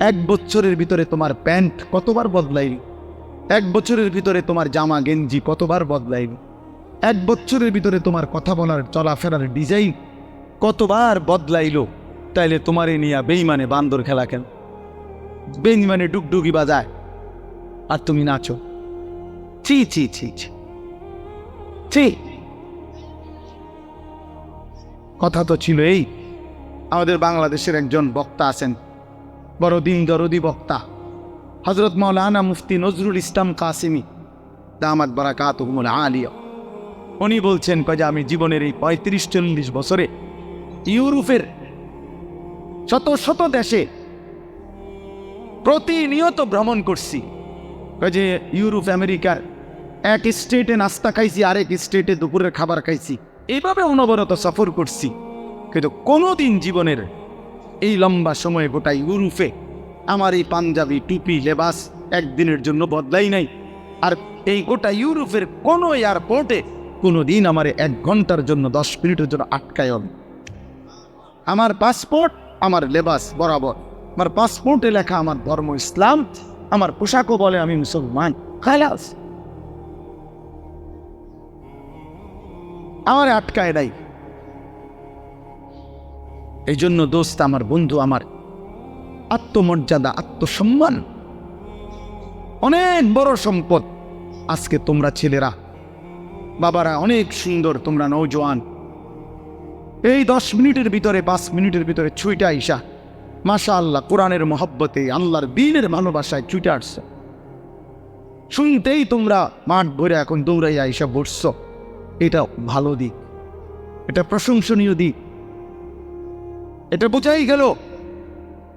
1 বছরের ভিতরে তোমার প্যান্ট কতবার বদলাইল, 1 বছরের ভিতরে তোমার জামা গেঞ্জি কতবার বদলাইল, 1 বছরের ভিতরে তোমার কথা বলার চলাফেরার ডিজাইন কতবার বদলাইল। তাইলে তোমারে নিয়া বেইমানে বান্দর খেলা কেন? বেইমানে ডুগডুগি বাজায় আর তুমি নাচো। ছি ছি ছি ছি। কথা তো ছিল এই, আমাদের বাংলাদেশের একজন বক্তা আছেন, বড় দিন দরদি বক্তা, হযরত মাওলানা মুফতি নজরুল ইসলাম কাসিমি দামাত বারাকাতুহুমুল আলিয়া। উনি বলছেন, যে আমি জীবনের এই 35-40 বছরে ইউরোপের শত শত দেশে প্রতিনিয়ত ভ্রমণ করছি। যে ইউরোপ আমেরিকার এক স্টেটে নাস্তা খাইছি, আরেক স্টেটে দুপুরের খাবার খাইছি, এইভাবে অনবরত সফর করছি, কিন্তু কোনোদিন জীবনের এই লম্বা সময়ে গোটা ইউরোপে আমার এই পাঞ্জাবি টুপি লেবাস একদিনের জন্য বদলাই নাই। আর এই গোটা ইউরোপের কোনো এয়ারপোর্টে কোনোদিন আমার 1 ঘন্টার জন্য 10 মিনিটের জন্য আটকায় হবে। আমার পাসপোর্ট, আমার লেবাস বরাবর, আমার পাসপোর্টে লেখা আমার ধর্ম ইসলাম, আমার পোশাকও বলে আমি মুসলমান, খালাস, আমার আটকায় নাই। এই জন্য দোস্ত আমার, বন্ধু আমার, আত্মমর্যাদা, আত্মসম্মান অনেক বড় সম্পদ। আজকে তোমরা ছেলেরা, বাবারা অনেক সুন্দর, তোমরা নওজোয়ান, এই 10 মিনিটের ভিতরে 5 মিনিটের ভিতরে ছুইটা আইসা মাশাআল্লাহ কোরআনের মহব্বতে, আল্লাহর দ্বীনের ভালোবাসায় ছুটে আসছে। শুনতেই তোমরা মাঠ ভরে এখন দৌড়াইয়া আইসা বসছ, এটা ভালো দিক, এটা প্রশংসনীয় দিক। এটা বোঝাই গেল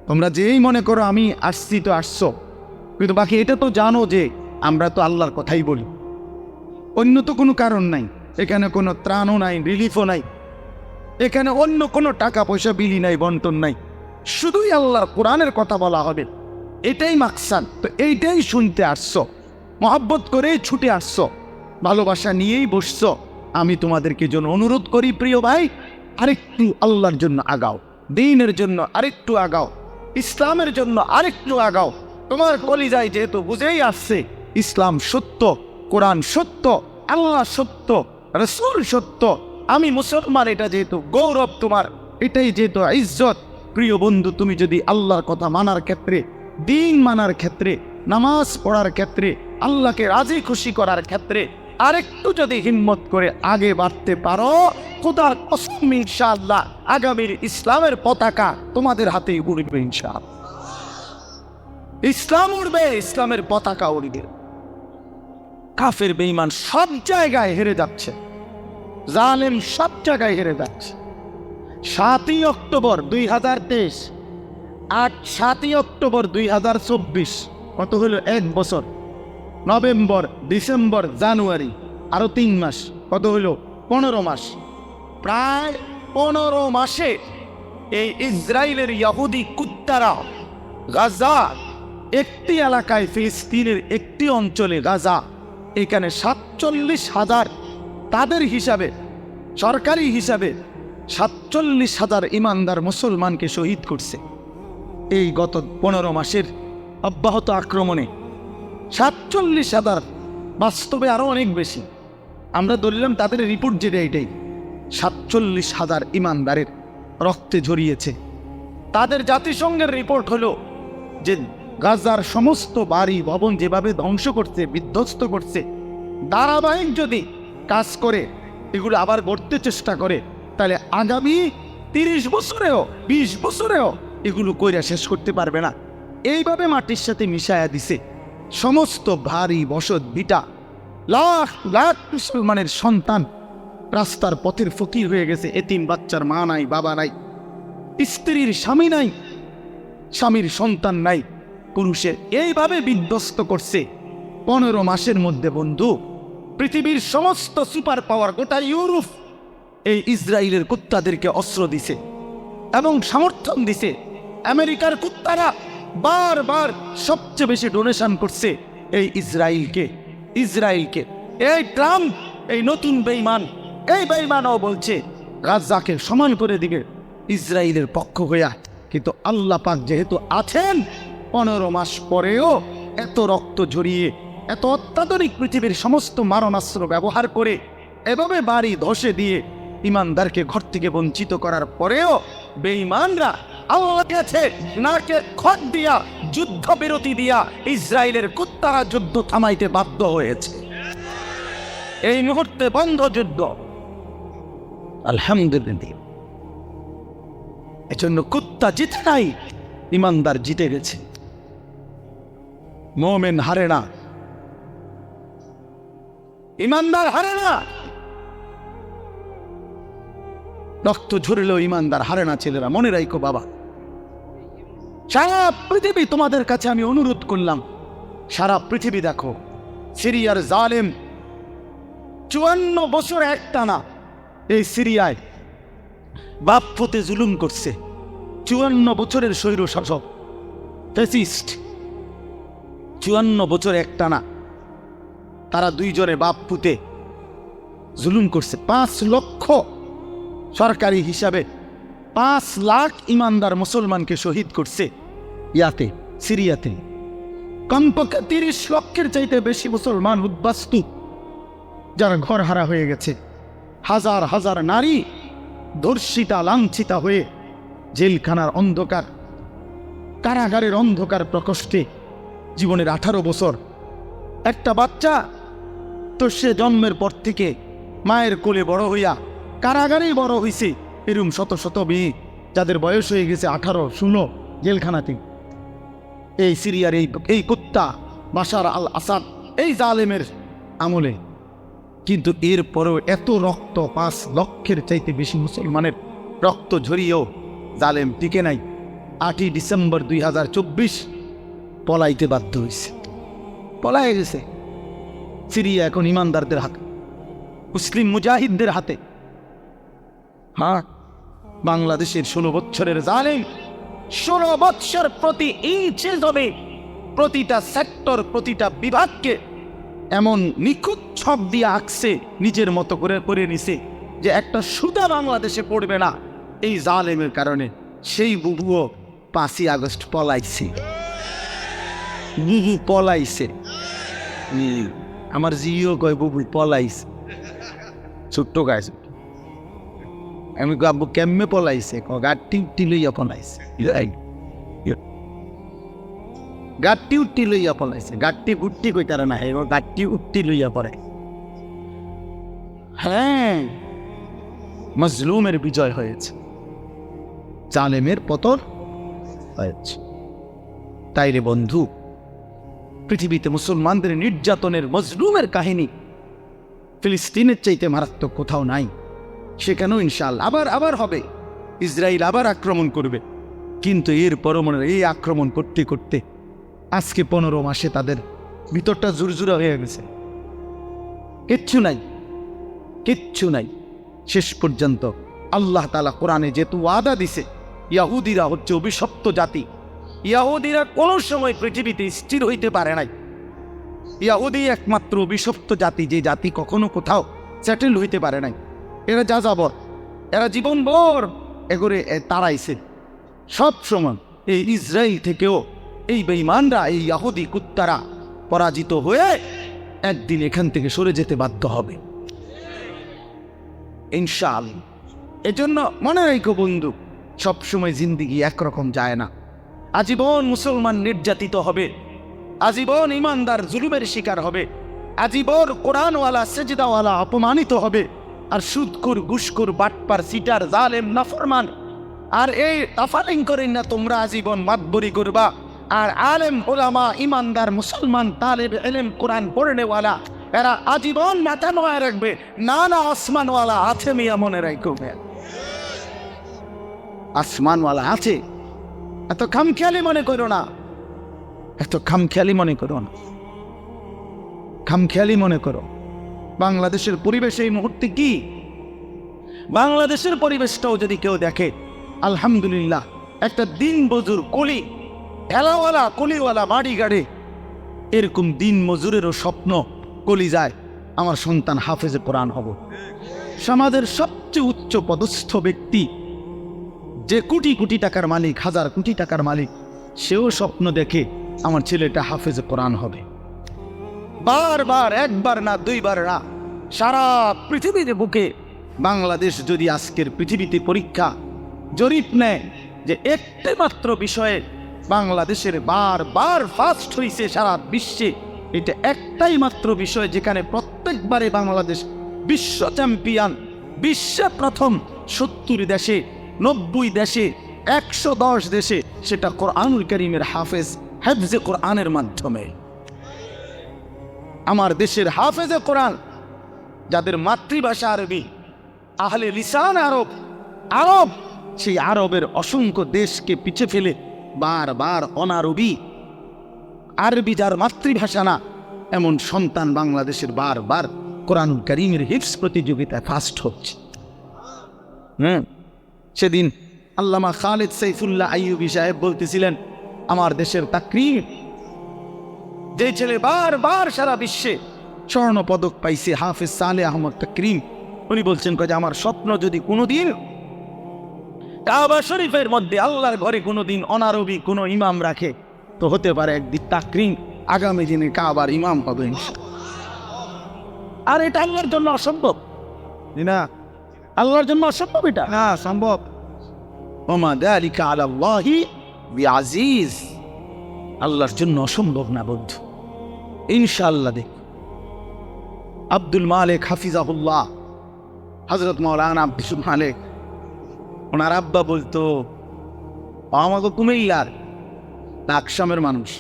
তোমরা যেই মনে করো আমি আসছি তো আসছো, কিন্তু বাকি এটা তো জানো যে আমরা তো আল্লাহর কথাই বলি, অন্য তো কোনো কারণ নাই। এখানে কোনো ত্রাণও নাই, রিলিফও নাই, এখানে অন্য কোনো টাকা পয়সা বিলি নাই, বন্টন নাই, শুধুই আল্লাহর কোরআনের কথা বলা হবে, এটাই মাকসাদ। তো এইটাই শুনতে আসছো, মহব্বত করেই ছুটে আসছো, ভালোবাসা নিয়েই বসছো। আমি তোমাদেরকে জন্য অনুরোধ করি, প্রিয় ভাই, আরেকটু আল্লাহর জন্য আগাও, দ্বীনের জন্য আরেকটু আগাও, ইসলামের জন্য আরেকটু আগাও। তোমার কলিজায় যেহেতু বুঝেই আসছে ইসলাম সত্য, কোরআন সত্য, আল্লাহ সত্য, রাসূল সত্য, আমি মুসলমান, এটা যেহেতু গৌরব তোমার, এটাই যেহেতু ইজ্জত। প্রিয় বন্ধু, তুমি যদি আল্লাহর কথা মানার ক্ষেত্রে, দ্বীন মানার ক্ষেত্রে, নামাজ পড়ার ক্ষেত্রে, আল্লাহকে রাজি খুশি করার ক্ষেত্রে, আরেকটু যদি হিম্মত করে আগে বাড়তে পারো, খোদার কসম ইনশাআল্লাহ আগামীর ইসলামের পতাকা তোমাদের হাতেই উড়বে ইনশাআল্লাহ। ইসলাম উড়বে, ইসলামের পতাকা উড়বে। কাফের বেঈমান সব জায়গায় হেরে যাচ্ছে, জালেম সব জায়গায় হেরে যাচ্ছে। 7ই অক্টোবর 2023, 7ই অক্টোবর 2024, কত হলো? 1 বছর। নভেম্বর, ডিসেম্বর, জানুয়ারি, আরো 3 মাস, কত হলো? 15 মাস। প্রায় 15 মাসে এই ইসরায়েলের ইহুদি কুত্তারা গাজা একটি এলাকায়, ফিলিস্তিনের একটি অঞ্চলে গাজা, এখানে 47,000, তাদের হিসাবে, সরকারি হিসাবে 47,000 ইমানদার মুসলমানকে শহীদ করছে এই গত 15 মাসের অব্যাহত আক্রমণে। 47,000, বাস্তবে আরো অনেক বেশি। আমরা ধরলাম তাদের রিপোর্ট যেটা, এটাই 47,000 ইমানদারের রক্তে ঝরিয়েছে। তাদের জাতিসংঘের রিপোর্ট হলো যে গাজার সমস্ত বাড়ি ভবন যেভাবে ধ্বংস করছে, বিধ্বস্ত করছে, ধারাবাহিক যদি কাজ করে, এগুলো আবার গড়তে চেষ্টা করে, তাহলে আগামী 30 বছরেও 20 বছরেও এগুলো কইরা শেষ করতে পারবে না। এইভাবে মাটির সাথে মিশায়া দিছে সমস্ত ভারী বসত ভিটা। লাখ লাখ মুসলমানের সন্তান রাস্তার পথের ফকির হয়ে গেছে। এতিম বাচ্চার মা নাই, বাবা নাই, স্ত্রীর স্বামী নাই, স্বামীর সন্তান নাই, পুরুষের। এইভাবে বিধ্বস্ত করছে 15 মাসের মধ্যে। বন্ধু, পৃথিবীর সমস্ত সুপার পাওয়ার, গোটা ইউরোপ এই ইসরায়েলের কুত্তাদেরকে অস্ত্র দিছে এবং সমর্থন দিছে। আমেরিকার কুত্তারা বারবার সবচেয়ে বেশি ডোনেশন করছে এই ইসরায়েলকে। এই ট্রাম্প, এই নতুন বেঈমান, এই বেঈমানও বলছে গাজাকে সমান করে দিবে ইসরায়েলের পক্ষ হইয়া। কিন্তু আল্লাহ পাক যেহেতু আছেন, 15 মাস পরেও এত রক্ত ঝরিয়ে, এত অত্যাধুনিক পৃথিবীর সমস্ত মারণাস্ত্র ব্যবহার করে, এভাবে বাড়ি ধসে দিয়ে ইমানদারকে ঘর থেকে বঞ্চিত করার পরেও বেঈমানরা আল্লাহর কাছে নাকে খত দিয়া, যুদ্ধ বিরতি দিয়া ইসরায়েলের কুত্তারা যুদ্ধ থামাইতে বাধ্য হয়েছে। এই মুহূর্তে বন্ধ যুদ্ধ, আলহামদুলিল্লাহ। এজন্য কুত্তা জিতে নাই, ইমানদার জিতে গেছে। মুমিন হারে না, ইমানদার হারে না। রক্ত ঝরলেও ইমানদার হারে না। ছেলেরা মনে রাখো বাবা, সারা পৃথিবী তোমাদের কাছে আমি অনুরোধ করলাম, সারা পৃথিবী দেখো, সিরিয়ার জালেম 54 বছর একটানা এই সিরিয়ায় বাপ পুতে জুলুম করছে। 54 বছরের স্বৈর শাসক ফ্যাসিস্ট, 54 বছর একটানা তারা দুইজনে বাপ পুতে জুলুম করছে। 5 লক্ষ, সরকারি হিসাবে 5 লাখ ইমানদার মুসলমানকে শহীদ করছে ইয়াতে, সিরিয়াতে। কমপক্ষে 30 লক্ষের চাইতে বেশি মুসলমান উদ্বাস্তু, যারা ঘর হারা হয়ে গেছে। হাজার হাজার নারী ধর্ষিতা, লাঞ্ছিতা হয়ে জেলখানার অন্ধকার, কারাগারের অন্ধকার প্রকোষ্ঠে জীবনের 18 বছর। একটা বাচ্চা তো সে জন্মের পর থেকে মায়ের কোলে বড় হইয়া কারাগারেই বড় হইছে। এরম শত শত মেয়ে যাদের বয়স হয়ে গেছে 18, 16, জেলখানাতে। এই সিরিয়ার এই কুত্তা বাশার আল আসাদ, এই জালেমের আমলে। কিন্তু এরপরেও এত রক্ত, 5 লক্ষের চাইতে বেশি মুসলমানের রক্ত ঝরিয়েও জালেম টিকে নাই। 8ই ডিসেম্বর 2024 পলাইতে বাধ্য হয়েছে, পলায় গেছে। সিরিয়া এখন ইমানদারদের হাতে, মুসলিম মুজাহিদদের হাতে। হ্যাঁ, বাংলাদেশের 16 বছরের জালেম 16 বৎসর প্রতি ইঞ্চে জমি, প্রতিটা সেক্টর, প্রতিটা বিভাগকে এমন নিখুঁত ছক দিয়ে আঁকছে, নিজের মতো করে নিছে যে একটা সুতা বাংলাদেশে পড়বে না এই জালেমের কারণে। সেই বুবুও 5ই আগস্ট পলাইছে, বুবু পলাইছে। আমার জিও কয় বুবু পলাইছে, ছোট্ট গাইছে। আমি আব্বু কেমনে পলাইছে? গাড়ি উঠি লইয়া পলাইছে, গাড়ি উঠি লইয়া পলাইছে। গাড়ি উঠতি কই তারা না, গাড়ি উঠতি লইয়া পড়ে। হ্যাঁ, মজলুমের বিজয় হয়েছে, জালেমের পতন হয়েছে। তাই রে বন্ধু, পৃথিবীতে মুসলমানদের নির্যাতনের, মজলুমের কাহিনী ফিলিস্তিনের চাইতে মারাত্মক কোথাও নাই। সেখানেও ইনশাআল্লাহ আবার হবে, ইসরায়েল আবার আক্রমণ করবে। কিন্তু এরপরও মনে এই আক্রমণ করতে করতে আজকে 15 মাসে তাদের ভিতরটা জুরজুরা হয়ে গেছে, কিচ্ছু নাই। শেষ পর্যন্ত আল্লাহ তাআলা কোরআনে যেহেতু ওয়াদা দিছে, ইয়াহুদিরা হচ্ছে অভিশপ্ত জাতি। ইয়াহুদিরা কোনো সময় পৃথিবীতে স্থির হইতে পারে নাই। ইয়াহুদি একমাত্র অভিশপ্ত জাতি, যে জাতি কখনো কোথাও সেটেল হইতে পারে নাই। এরা যাযাবর, এরা জীবনভর এগোরে তাড়াইছে। সব সময় এই ইসরায়েল থেকেও এই বেঈমানরা, এই ইয়াহুদি কুত্তারা পরাজিত হয়ে একদিন এখান থেকে সরে যেতে বাধ্য হবে ইনশাআল্লাহ। এজন্য মনে রাখো বন্ধু, সবসময় জিন্দিগি একরকম যায় না। আজীবন মুসলমান নির্যাতিত হবে, আজীবন ইমানদার জুলুমের শিকার হবে, আজীবন কোরআনওয়ালা সেজদাওয়ালা অপমানিত হবে, আর সুদখোর, ঘুষখোর, বাটপার, সিটার, জালেম, নাফরমান আর এই তাফালিং করেন না তোমরা আজীবন মাতবরি করবা। আর আলেম ওলামা ইমানদার মুসলমান তালেব ইলম কোরআন পড়নেওয়ালা এরা আজীবন মাথা নোয়া রাখবে, না আসমানওয়ালা আছে মিয়া, মনে রাখবে আসমানওয়ালা আছে। এত খামখেয়ালি মনে করো না, খামখেয়ালি মনে করো। বাংলাদেশের পরিবেশ এই মুহূর্তে কি? বাংলাদেশের পরিবেশটাও যদি কেউ দেখে, আলহামদুলিল্লাহ, একটা দিন মজুর কলি ঠেলাওয়ালা, কলিওয়ালা, বাড়ি গাড়ে এরকম দিন মজুরেরও স্বপ্ন কলি যায়, আমার সন্তান হাফেজে কোরআন হব। সমাজের সবচেয়ে উচ্চ পদস্থ ব্যক্তি, যে কোটি কোটি টাকার মালিক, হাজার কোটি টাকার মালিক, সেও স্বপ্ন দেখে আমার ছেলেটা হাফেজে কোরআন হবে। বারবার, একবার না, দুইবার না, সারা পৃথিবীর বুকে বাংলাদেশ যদি আজকের পৃথিবীতে পরীক্ষা জরিপ নেয় যে একটি মাত্র বিষয়ে বাংলাদেশের বারবার ফার্স্ট হয়েছে সারা বিশ্বে, এটা একটাই মাত্র বিষয় যেখানে প্রত্যেকবারে বাংলাদেশ বিশ্ব চ্যাম্পিয়ন, বিশ্বে প্রথম 70 দেশে, 90 দেশে, 110 দেশে, সেটা কোরআনুল কারীমের হেফজে কোরআনের মাধ্যমে। আমার দেশের হাফেজে কোরআন, যাদের মাতৃভাষা আরবি, আহলে লিসান আরব, সেই আরবের অসংখ্য দেশকে পিছে ফেলে বারবার অনারবি, আরবি যার মাতৃভাষা না, এমন সন্তান বাংলাদেশের বারবার কোরআনুল কারীমের হিফজ প্রতিযোগিতায় ফার্স্ট হচ্ছে। সেদিন আল্লামা খালেদ সাইফুল্লাহ আইয়ুবী সাহেব বলতেছিলেন, আমার দেশের তাকরীম, যে ছেলে বারবার সারা বিশ্বে স্বর্ণ পদক পাইছে, হাফেজ সালেহ আহমদ তাকরীম, উনি বলছেন যে আমার স্বপ্ন যদি কোনোদিন কাবা শরীফের মধ্যে আল্লাহর ঘরে কোনোদিন অনারবি কোনো ইমাম রাখে, তো হতে পারে একদিন তাকরীম আগামী দিনে কাবার ইমাম হবে। আর এটা আল্লাহর জন্য অসম্ভব না, আল্লাহর জন্য অসম্ভব, এটা না সম্ভব। ওমা যালিকা আলাল্লাহি বিআজিজ, আল্লাহর জন্য অসম্ভব না বন্ধু। ইনশাআল্লাহ দেখ, আব্দুল মালিক হাফিজাহুল্লাহ, হযরত মাওলানা আব্দুল মালিক, ওনার আব্বা বলতো, আমাকে কুমিল্লার আকশামের মানুষ,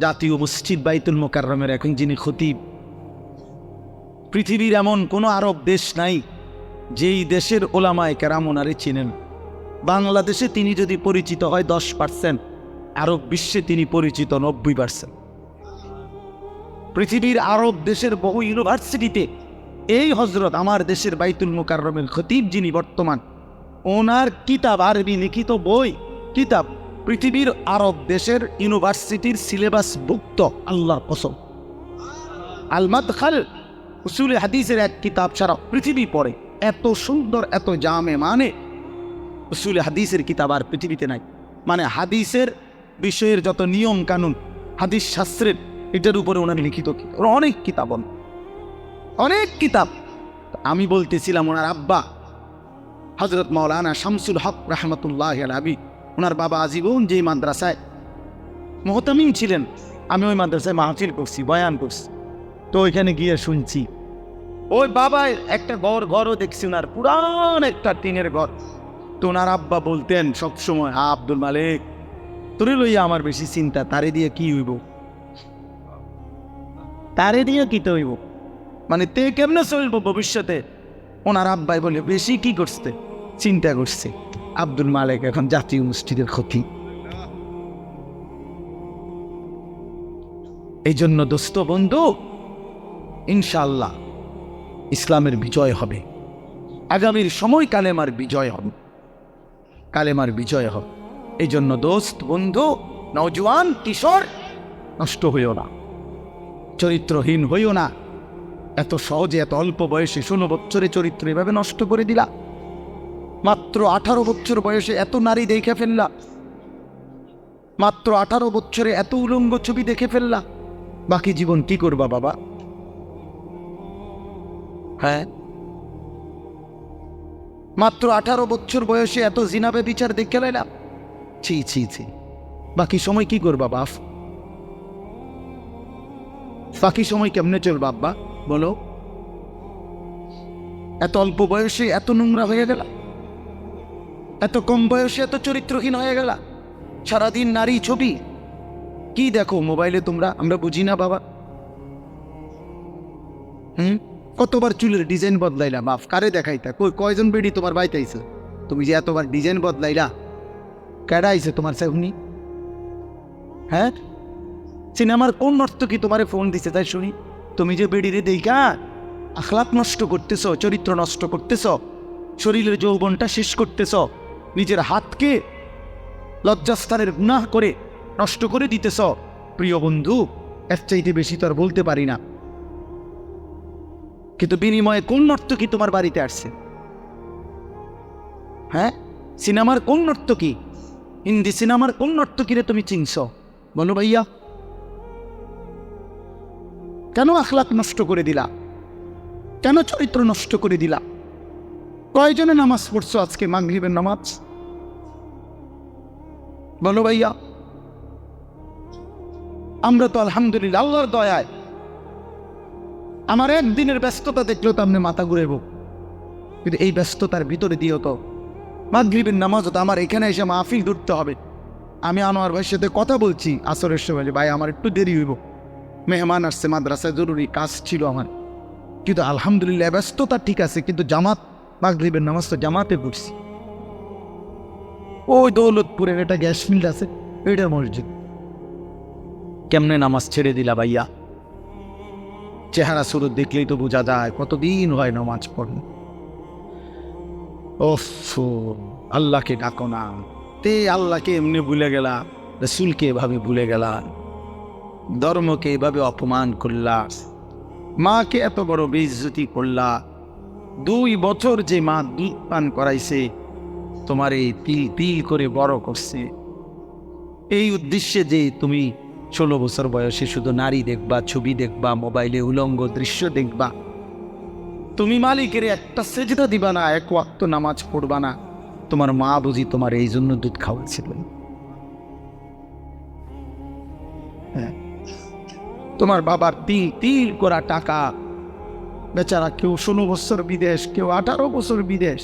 জাতীয় মসজিদ বাইতুল মোকাররমের এখন যিনি খতিব, পৃথিবীর এমন কোনো আরব দেশ নাই যেই দেশের ওলামায়ে কেরাম ওনারে চিনেন। বাংলাদেশে তিনি যদি পরিচিত হয় 10%, আরব বিশ্বে তিনি পরিচিত 90%। পৃথিবীর আরব দেশের বহু ইউনিভার্সিটিতে এই হজরত আমার দেশের বাইতুল মোকাররমের খতিব যিনি বর্তমান, ওনার কিতাব, আরবি লিখিত বই, কিতাব পৃথিবীর আরব দেশের ইউনিভার্সিটির সিলেবাস ভুক্ত। আল্লাহর কসম, আল মাদখাল উসুলে হাদিসের এক কিতাব সারা পৃথিবী পড়ে, এত সুন্দর, এত জামে, মানে উসুলে হাদিসের কিতাব আর পৃথিবীতে নাই। মানে হাদিসের বিষয়ের যত নিয়ম কানুন, হাদিস শাস্ত্রের, এটার উপরে ওনার লিখিত অনেক কিতাব, অনেক কিতাব। আমি বলতেছিলাম, ওনার আব্বা হযরত মাওলানা শামসুল হক রাহমাতুল্লাহি আলাইহি, ওনার বাবা আজীবন যেই মাদ্রাসায় মুহতামিম ছিলেন, আমি ওই মাদ্রাসায় মাহফিল করছি, বয়ান করছি, তো ওইখানে গিয়ে শুনছি ওই বাবা একটা ঘরও দেখছি ওনার, পুরান একটা টিনের ঘর। তো ওনার আব্বা বলতেন সবসময়, আব্দুল মালিক তোরে লইয়া আমার বেশি চিন্তা, তারে দিয়ে কি হইব, তারে দিয়ে কি তো হইব, মানে তে কেমনে চলবো ভবিষ্যতে। ওনার আব্বাই বলে বেশি কি করছে, চিন্তা করছে। আব্দুল মালিক এখন জাতীয় মসজিদের খতিব। এই জন্য দোস্ত বন্ধু, ইনশাআল্লাহ ইসলামের বিজয় হবে, আগামীর সময় কালেমার বিজয় হবে, কালেমার বিজয় হবে। এই জন্য দোস্ত বন্ধু, নওজোয়ান কিশোর, নষ্ট হইও না, চরিত্রহীন হইও না। এত সহজে এত অল্প বয়সে 16 বছরে চরিত্র এভাবে নষ্ট করে দিলা। মাত্র 18 বছর বয়সে এত নারী দেখে ফেললা, মাত্র 18 বছরে এত উলঙ্গ ছবি দেখে ফেললা। বাকি জীবন কি করবা বাবা? হ্যাঁ, মাত্র 18 বছর বয়সে এত জিনাবে বিচার দেখে লাইলা। ছি ছি ছি, বাকি সময় কি করবা বাপ? বাকি সময় কেমনে চলবা আব্বা বলো? এত অল্প বয়সে এত নোংরা হয়ে গেল, এত কম বয়সে এত চরিত্রহীন হয়ে গেল। সারাদিন নারী ছবি কি দেখো মোবাইলে তোমরা, আমরা বুঝি না বাবা। কতবার চুলের ডিজাইন বদলাইলা বাপ, কারে দেখাইতা? কয়জন বেডি তোমার বাইতে আইছে? তুমি যে এতবার ডিজাইন বদলাইলা, কেডা আইছে তোমার সেহুনি? হ্যাঁ, সিনেমার কোন নর্তকী তোমারে ফোন দিছে তাই শুনি? তুমি যে বেডিরে দেখা আখলাক নষ্ট করতেছ, চরিত্র নষ্ট করতেছ, শরীরের যৌবনটা শেষ করতেছ, নিজের হাতকে লজ্জাস্থানের গুনাহ করে নষ্ট করে দিতেছ। প্রিয় বন্ধু, এর চাইতে বেশি তো আর বলতে পারি না। কিন্তু বিনিময়ে কোন নর্তকী তোমার বাড়িতে আসছে? হ্যাঁ, সিনেমার কোন নর্তকী, হিন্দি সিনেমার কোন নর্তকীরে তুমি চিনছ বলো ভাইয়া? কেন আখলাক নষ্ট করে দিলা? কেন চরিত্র নষ্ট করে দিলা? কয়জনে নামাজ পড়ছো আজকে মাগরিবের নামাজ বলো ভাইয়া? আমরা তো আলহামদুলিল্লাহ আল্লাহর দয়ায় আমার একদিনের ব্যস্ততা দেখলেও তো আপনি মাথা ঘুরেব, কিন্তু এই ব্যস্ততার ভিতরে দিয়েও তো মাগরিবের নামাজ তো আমার এখানে এসে মাহফিল ধরতে হবে। আমি আনোয়ার ভাইয়ের সাথে কথা বলছি আসরের সময়, ভাই আমার একটু দেরি হইব, মেহমান আসছে, মাদ্রাসায় জরুরি কাজ ছিল আমার। কিন্তু আলহামদুলিল্লাহ ব্যস্ততা ঠিক আছে, কিন্তু জামাত মাগরিবের নামাজ তো জামাতে পড়ছি। ওই দৌলতপুরের একটা গ্যাস ফিল্ড আছে, এটার মসজিদ। কেমনে নামাজ ছেড়ে দিলা ভাইয়া? চেহারা সুরত দেখলেই তো বোঝা যায় কতদিন হয় নামাজ পড়ে। ওফ, আল্লাহকে ডাকো না, তে আল্লাহকে এমনি ভুলে গেলা, রসুলকে এভাবে ভুলে গেলা, ধর্মকে এভাবে অপমান করলা, মাকে এত বড় বেইজ্জতি করলা। 2 বছর যে মা দুধ পান করাইছে, তোমার এই তিল তিল করে বড় করছে, এই উদ্দেশ্যে যে তুমি 16 বছর বয়সে শুধু নারী দেখবা, ছবি দেখবা, মোবাইলে উলঙ্গ দৃশ্য দেখবা, তুমি মালিকের একটা সেজদা দিবা না, 1 ওয়াক্ত নামাজ পড়বা না। তোমার মা বুঝি তোমার এই জন্য দুধ খাওয়াচ্ছিল? হ্যাঁ, তোমার বাবার তিল তিল করা টাকা, বেচারা কেউ 16 বছর বিদেশ, কেউ 18 বছর বিদেশ,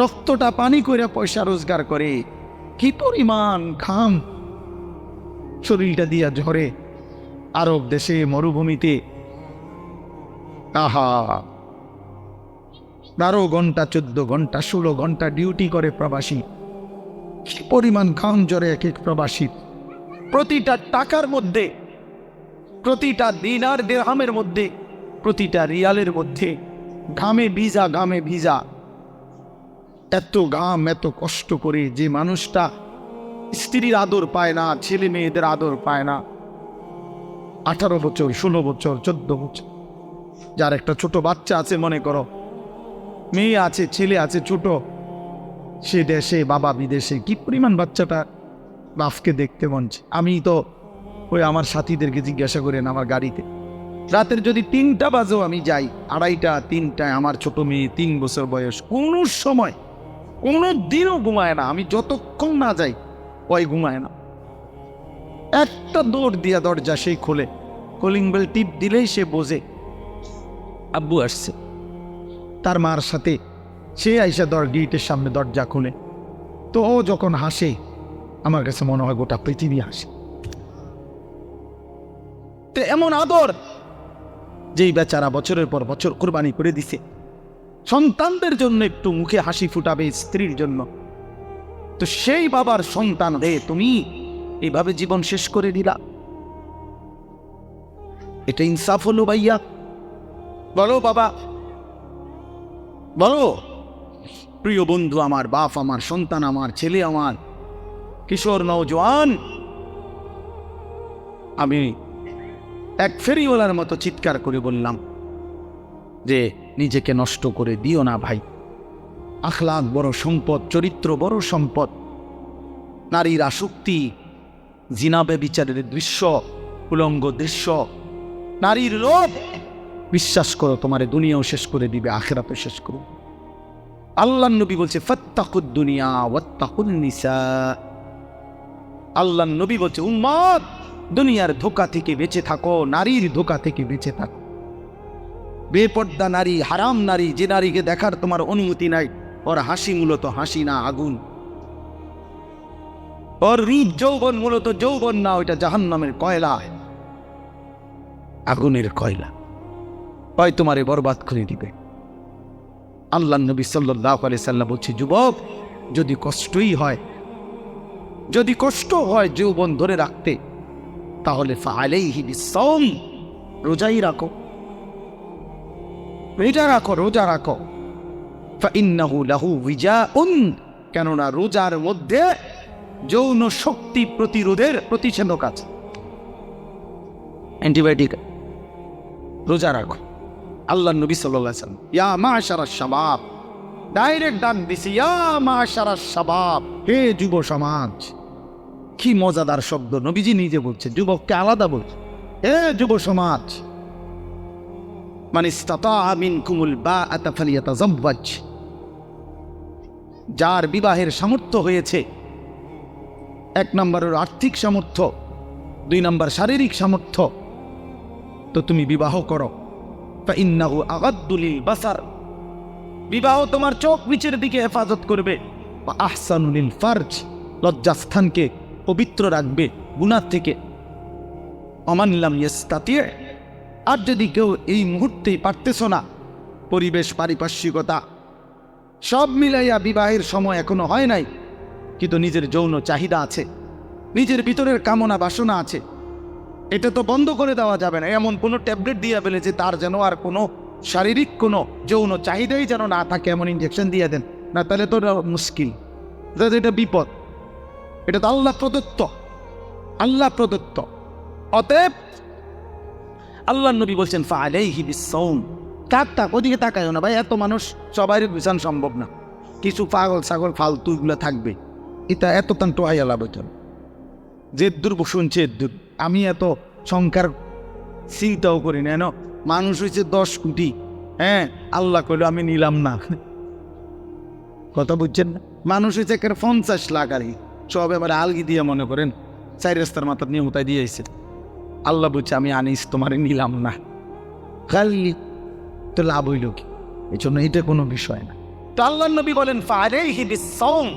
রক্তটা পানি করে পয়সা রোজগার করে, কি পরিমাণ ঘাম শরীরটা দিয়া ঝরে আরব দেশে মরুভূমিতে। আহা, 12 ঘন্টা 14 ঘন্টা 16 ঘন্টা ডিউটি করে প্রবাসী, কি পরিমাণ ঘাম ঝরে এক এক প্রবাসী। প্রতিটা টাকার মধ্যে, প্রতিটা দিনার দিরহামের মধ্যে, প্রতিটা রিয়ালের মধ্যে ঘামে ভিজা, ঘামে ভিজা। এত ঘাম, এত কষ্ট করে যে মানুষটা স্ত্রীর আদর পায় না, ছেলে মেয়েদের আদর পায় না, 18 বছর 16 বছর 14 বছর, যার একটা ছোট বাচ্চা আছে, মনে করো মেয়ে আছে, ছেলে আছে ছোট, সে দেশে বাবা বিদেশে, কি পরিমাণ বাচ্চাটা বাপকে দেখতে মন চায়। আমি তো ওই আমার সাথীদেরকে জিজ্ঞাসা করেন, আমার গাড়িতে রাতের যদি 3টা বাজেও আমি যাই, 2:30 3টায়, আমার ছোট মেয়ে 3 বছর বয়স, কোনো সময় কোনো দিনও ঘুমায় না। আমি যতক্ষণ না যাই ওই ঘুমায় না। একটা দৌড় দিয়া দরজা সেই খোলে, কলিং বেল টিপ দিলেই সে বোঝে। আব্বু আসছে, তার মার সাথে সে আইসা গেটের সামনে দরজা খুলে। তো ও যখন হাসে আমার কাছে মনে হয় গোটা পৃথিবী হাসে। তো এমন আদর, যেই বেচারা বছরের পর বছর কোরবানি করে দিছে সন্তানদের জন্য, একটু মুখে হাসি ফুটাবে স্ত্রীর জন্য, তো সেই বাবার সন্তান হয়ে তুমি এইভাবে জীবন শেষ করে দিলা। এটা ইনসাফ হলো ভাইয়া? বলো বাবা, বলো। প্রিয় বন্ধু আমার, বাপ আমার, সন্তান আমার, ছেলে আমার, কিশোর নওজোয়ান, আমি এক ফেরিওয়ালার মতো চিৎকার করে বললাম যে নিজেকে নষ্ট করে দিও না ভাই। আখলাক বড় সম্পদ, চরিত্র বড় সম্পদ। নারীর আসক্তি, জিনা ব্যভিচারের দৃশ্য, উলঙ্গ দৃশ্য, নারীর লোভ, বিশ্বাস করো তোমার দুনিয়াও শেষ করে দিবে, আখিরাতও শেষ করো। আল্লাহর নবী বলছে ফাত্তাকুদ দুনিয়া ওয়াত্তাকুন নিসা। আল্লাহর নবী বলছে উম্মত, দুনিয়ার ধোঁকা থেকে বেঁচে থাকো, নারীর ধোঁকা থেকে বেঁচে থাকো। বেপর্দা নারী, হারাম নারী, যে নারীকে দেখার তোমার অনুমতি নাই, ওর হাসি মূলত হাসি না, আগুন। ওর রূপ যৌবন মূলত যৌবন না, ওইটা জাহান্নামের কয়লা, আগুনের কয়লা, হয় তোমারে বরবাদ করে দিবে। আল্লাহ নবী সাল্লাল্লাহু আলাইহি সাল্লাম বলছে যুবক, যদি কষ্টই হয়, যদি কষ্ট হয় যৌবন ধরে রাখতে, তাহলে ফাআলাইহি বিসসাওম, রোজাই রাখো, রোজা রাখো, রোজা রাখো। ফাইন্নাহু লাহু উইজাউন, কেননা রোজার মধ্যে যৌন শক্তি প্রতিরোধের প্রতিষেধক আছে, অ্যান্টিবায়োটিক। রোজা রাখো। আল্লাহ নবী সাল্লাল্লাহু আলাইহি ওয়াসাল্লাম ইয়া মাশারাশ শাবাব, ডাইরেক্ট ডাক দিছি, ইয়া মাশারাশ শাবাব, হে যুব সমাজ। কি মজাদার শব্দ, নবীজি নিজে বলছেন, যুবককে আলাদা বলছে, হে যুব সমাজ। মান ইসতাতাআ মিনকুমুল বাআতা ফালিয়াতাযাওয়াজ, যার বিবাহের সামর্থ্য হয়েছে, এক নম্বরের আর্থিক সামর্থ্য, দুই নম্বর শারীরিক সামর্থ্য, তো তুমি বিবাহ করো। ফাইন্নাহু আগাদ্দু লিল বাসার, বিবাহ তোমার চোখ নিচের দিকে হেফাজত করবে। ওয়া আহসানু লিল ফারজ, লজ্জাস্থানকে পবিত্র রাখবে গুনাহ থেকে। ওমান লাম ইয়াস্তাতি, আর যদি কেউ এই মুহূর্তেই পারতেছ না, পরিবেশ, পারিপার্শ্বিকতা সব মিলাইয়া বিবাহের সময় এখনো হয় নাই, কিন্তু নিজের যৌন চাহিদা আছে, নিজের ভিতরের কামনা বাসনা আছে, এটা তো বন্ধ করে দেওয়া যাবে না। এমন কোনো ট্যাবলেট দিয়ে ফেলে যে তার যেন আর কোনো শারীরিক কোনো যৌন চাহিদাই যেন না থাকে, এমন ইনজেকশন দিয়ে দেন না, তাহলে তো মুশকিল, এটা বিপদ। এটা তো আল্লাহ প্রদত্ত, আল্লাহ প্রদত্ত। অতএব আল্লাহ নবী বলছেন ফাআলাইহি বিসসাওম। তাক ওদিকে তাকায় না ভাই, এত মানুষ সবাই বিছান সম্ভব না, কিছু পাগল ছাগল ফালতু এগুলো থাকবে, এটা এত তান টোয়াই আলাপ হইত যে দূর শুনছে দূর। আমি এত সংখ্যার চিন্তাও করি না, মানুষ হয়েছে 10 কোটি, হ্যাঁ, আল্লাহ কইল আমি নিলাম না, কথা বুঝছেন না? মানুষ হয়েছে 50 লাখ, আর সব এবার আলগি দিয়ে মনে করেন 4 রাস্তার মাথার নিয়ে উতাই দিয়েছে। আল্লাহ বলছে আমি আনিস তোমারে নিলাম না, খালি তো লাভ হইল কি? এই জন্য এটা কোনো বিষয় না। তো আল্লাহ নবী বলেন ফাআলাইহি বিসসাওম,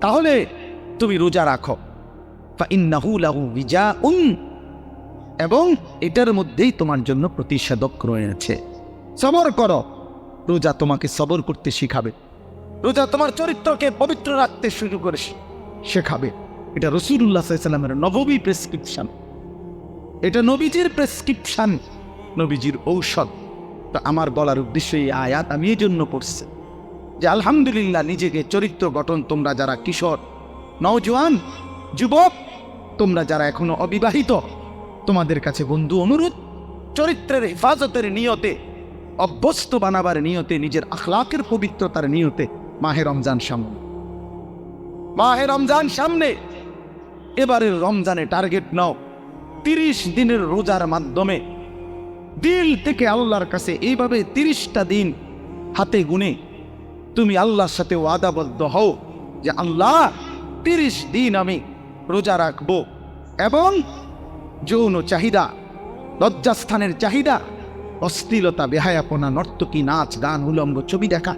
তাহলে তুমি রোজা রাখো। ফাইন্নাহু লাহু উইজাউন, এবং এটার মধ্যেই তোমার জন্য প্রতিষেধক রয়েছে। সবর করো, রোজা তোমাকে সবর করতে শিখাবে, রোজা তোমার চরিত্রকে পবিত্র রাখতে শুরু করে শেখাবে। এটা রাসূলুল্লাহ সাল্লাল্লাহু আলাইহি ওয়াসাল্লামের নববী প্রেসক্রিপশন, এটা নবীজির প্রেসক্রিপশন, নবীজির ঔষধ। তো আমার বলার উদ্দেশ্য এই আয়াত আমি এই জন্য পড়ছি যে আলহামদুলিল্লাহ, নিজেকে চরিত্র গঠন, তোমরা যারা কিশোর, নওজোয়ান, যুবক, তোমরা যারা এখনো অবিবাহিত, তোমাদের কাছে বন্ধু অনুরোধ, চরিত্রের হেফাজতের নিয়তে, অভ্যস্ত বানাবার নিয়তে, নিজের আখলাকের পবিত্রতার নিয়তে মাহে রমজান সামনে, মাহে রমজান সামনে, এবারের রমজানে টার্গেট নাও 30 দিনের রোজার মাধ্যমে দিল থেকে আল্লাহর কাছে এইভাবে 30টা দিন হাতে গুনে তুমি আল্লাহর সাথে ওয়াদাবদ্ধ হও যে আল্লাহ 30 দিন আমি রোজা রাখবো, এবং যৌন চাহিদা, লজ্জাস্থানের চাহিদা, অশ্লীলতা, বেহায়াপনা, নর্তকী, নাচ গান, উলঙ্গ ছবি দেখা,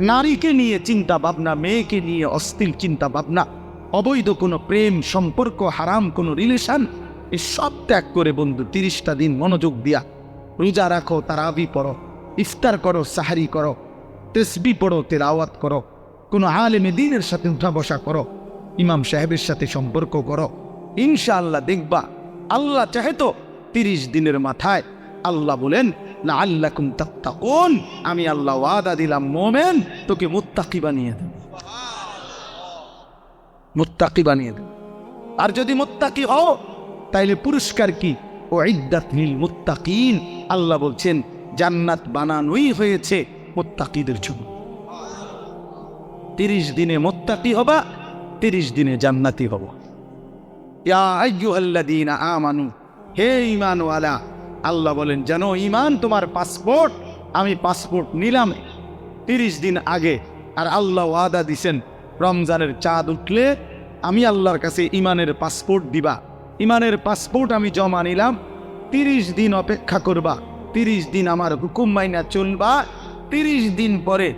নারীকে নিয়ে চিন্তা ভাবনা, মেয়েকে নিয়ে অশ্লীল চিন্তা ভাবনা, অবৈধ কোনো প্রেম সম্পর্ক, হারাম কোনো রিলেশন, এই সব ত্যাগ করে বন্ধু 30টা দিন মনোযোগ দিয়া রোজা রাখো, তারাবি পড়ো, ইফতার করো, সাহারি করো, তেসবি পড়ো, তেলাওয়াত করো, কোনো আলেমে দ্বীনের সাথে উঠা বসা করো, ইমাম সাহেবের সাথে সম্পর্ক করো। ইনশাআল্লাহ দেখবা আল্লাহ চাহে তো 30 দিনের মাথায় আল্লাহ বলেন লাআল্লাকুম তাত্তাকুন, আমি আল্লাহ ওয়াদা দিলাম মোমেন তোকে মুত্তাকি বানিয়ে দেব, মুত্তাকি বানিয়ে দেব। আর যদি মুত্তাকি হও তাইলে পুরস্কার কি? উইদ্দাত লিল মুত্তাকিন, আল্লাহ বলছেন জান্নাত বানানোই হয়েছে মুত্তাকিদের জন্য। 30 দিনে মুত্তাকি হবা, 30 দিনে জান্নাতি হব। ইয়া আইয়ুহাল্লাযীনা আমানু, হে ঈমানওয়ালা, আল্লাহ বলেন জানো ঈমান তোমার পাসপোর্ট, আমি পাসপোর্ট নিলাম 30 দিন আগে। আর আল্লাহ ওয়াদা দিছেন রমজানের চাঁদ উঠলে আমি আল্লাহর কাছে ঈমানের পাসপোর্ট দিবা। ঈমানের পাসপোর্ট আমি জমা নিলাম, 30 দিন অপেক্ষা করবা, 30 দিন আমার হুকুম মাইনা চলবা। 30 দিন পরে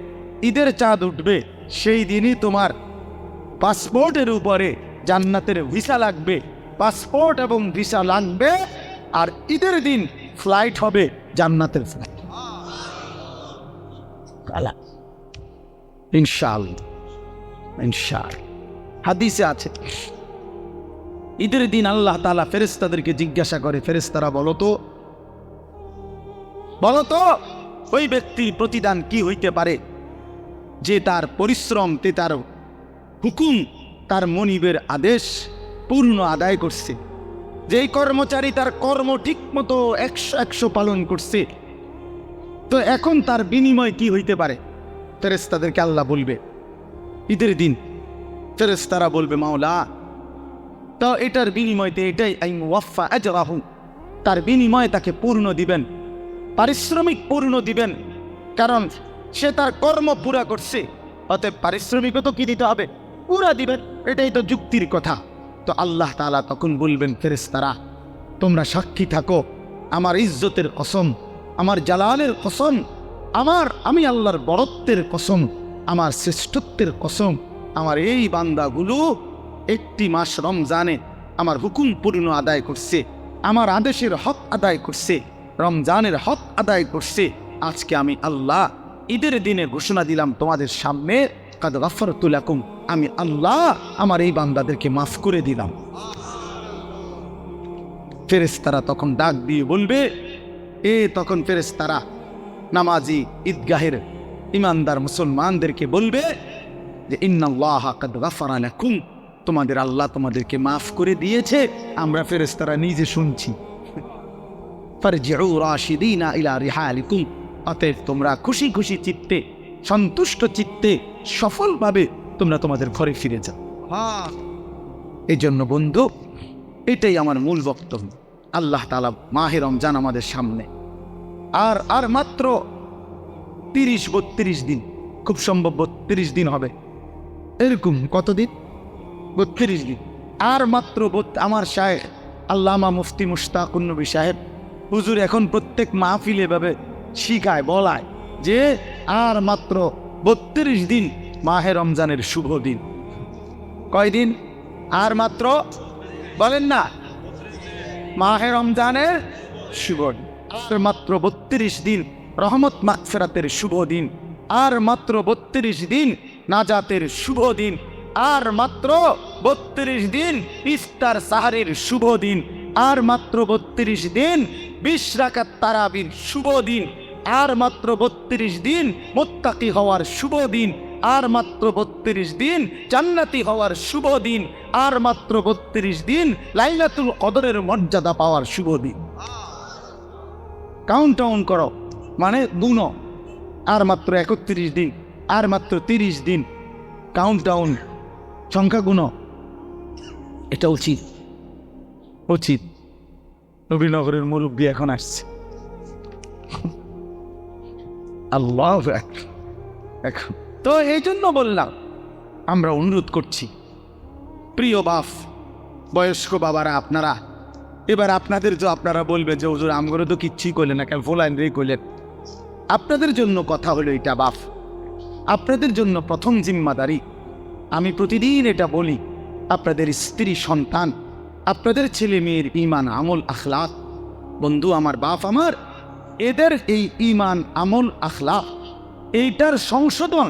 ঈদের চাঁদ উঠবে, সেই দিনই তোমার পাসপোর্টের উপরে জান্নাতের ভিসা লাগবে, পাসপোর্ট এবং ভিসা লাগবে। আর ঈদের দিন ফ্লাইট হবে জান্নাতের ফ্লাইট, ইনশাআল্লাহ। ইনশাআল্লাহ হাদিসে আছে ঈদের দিন আল্লাহ তাআলা ফেরেশতাদেরকে জিজ্ঞাসা করে, ফেরেশতারা বলো তো ওই ব্যক্তির প্রতিদান কি হইতে পারে যে তার পরিশ্রম, তার হুকুম, তার মনিবের আদেশ পূর্ণ আদায় করছে, যেই কর্মচারী তার কর্ম ঠিক মতো 100 পালন করছে, তো এখন তার বিনিময় কি হইতে পারে? ফেরেশতাদেরকে আল্লাহ বলবে ঈদের দিন, ফেরেশতারা বলবে মাওলা তো এটার বিনিময়তে এটাই আইন ওয়াফা আজরাহু, তার বিনিময় তাকে পূর্ণ দিবেন, পারিশ্রমিক পূর্ণ দিবেন, কারণ সে তার কর্ম পুরা করছে, অতএব পারিশ্রমিকও তো কি দিতে হবে? পুরা দিবেন, এটাই তো যুক্তির কথা। তো আল্লাহ তাআলা তখন বলবেন ফেরেশতারা তোমরা সাক্ষী থাকো, আমার ইজ্জতের কসম, আমার জালালের কসম, আমি আল্লাহর বড়ত্বের কসম, আমার শ্রেষ্ঠত্বের কসম, আমার এই বান্দাগুলো 1 মাস রমজানে আমার হুকুম পূর্ণ আদায় করছে, আমার আদেশের হক আদায় করছে, রমজানের হক আদায় করছে। আজকে আমি আল্লাহ ঈদের দিনে ঘোষণা দিলাম তোমাদের সামনে, কাদ গাফারতু লাকুম, আমি আল্লাহ আমার এই বান্দাদেরকে মাফ করে দিলাম। ফেরেশতারা তখন ডাক দিয়ে বলবে, তখন ফেরেশতারা নামাজি ঈদগাহের ইমানদার মুসলমানদেরকে বলবে যে ইন্নাল্লাহা কাদ গাফারা লাকুম, তোমাদের আল্লাহ তোমাদেরকে মাফ করে দিয়েছে। আমরা ফেরেশতারা নিজে শুনছি। ফারজিউ রাশিদিনা ইলা রিহালিকুম, অতএব তোমরা খুশি খুশি চিত্তে, সন্তুষ্ট চিত্তে, সফলভাবে তোমরা তোমাদের ঘরে ফিরে যাও। এই জন্য বন্ধু, এটাই আমার মূল বক্তব্য। আল্লাহ তাআলা মাহে রমজান আমাদের সামনে, আর মাত্র 30-32 দিন, খুব সম্ভব 32 দিন হবে, এরকম কতদিন? 32 দিন। আর মাত্র আমার শায়েখ আল্লামা মুফতি মুশতাকুন নবী সাহেব হুজুর এখন প্রত্যেক মাহফিলে এভাবে শিখায়, বলায় যে আর মাত্র 32 দিন মাহে রমজানের শুভ দিন। কয়দিন? আর মাত্র, বলেন না, মাহে রমজানের শুভ দিন। আর মাত্র 32 দিন রহমত মাগফিরাতের শুভ দিন, আর মাত্র 32 দিন নাজাতের শুভ দিন, আর মাত্র 32 দিন ইফতার সাহারের শুভ দিন, আর মাত্র 32 দিন 20 রাকাত তারাবির শুভ দিন, আর মাত্র 32 দিন মুত্তাকি হওয়ার শুভ দিন, আর মাত্র 32 দিন জান্নাতি হওয়ার শুভ দিন, আর মাত্র 32 দিন লাইলাতুল কদরের মর্যাদা পাওয়ার শুভ দিন। কাউন্ট ডাউন করো, মানে গুনো, আর মাত্র 31 দিন, আর মাত্র 30 দিন, কাউন্ট ডাউন, সংখ্যা গুনো। এটা উচিত। নবীনগরের মুরব্বী এখন আসছে, আল্লাহু আকবার। এখন তো এই জন্য বললাম, আমরা অনুরোধ করছি প্রিয় বাপ, বয়স্ক বাবারা, আপনারা এবার আপনাদের যে আপনারা বলবে যে হুজুর আমগরে তো কিচ্ছুই করলেন না, কেন ফোলাইন রে করলেন। আপনাদের জন্য কথা হলো এটা বাপ, আপনাদের জন্য প্রথম জিম্মাদারি। আমি প্রতিদিন এটা বলি, আপনাদের স্ত্রী সন্তান, আপনাদের ছেলে মেয়ের ঈমান আমল আখলাক, বন্ধু আমার বাপ আমার, এদের এই ঈমান আমল আখলাক, এইটার সংশোধন,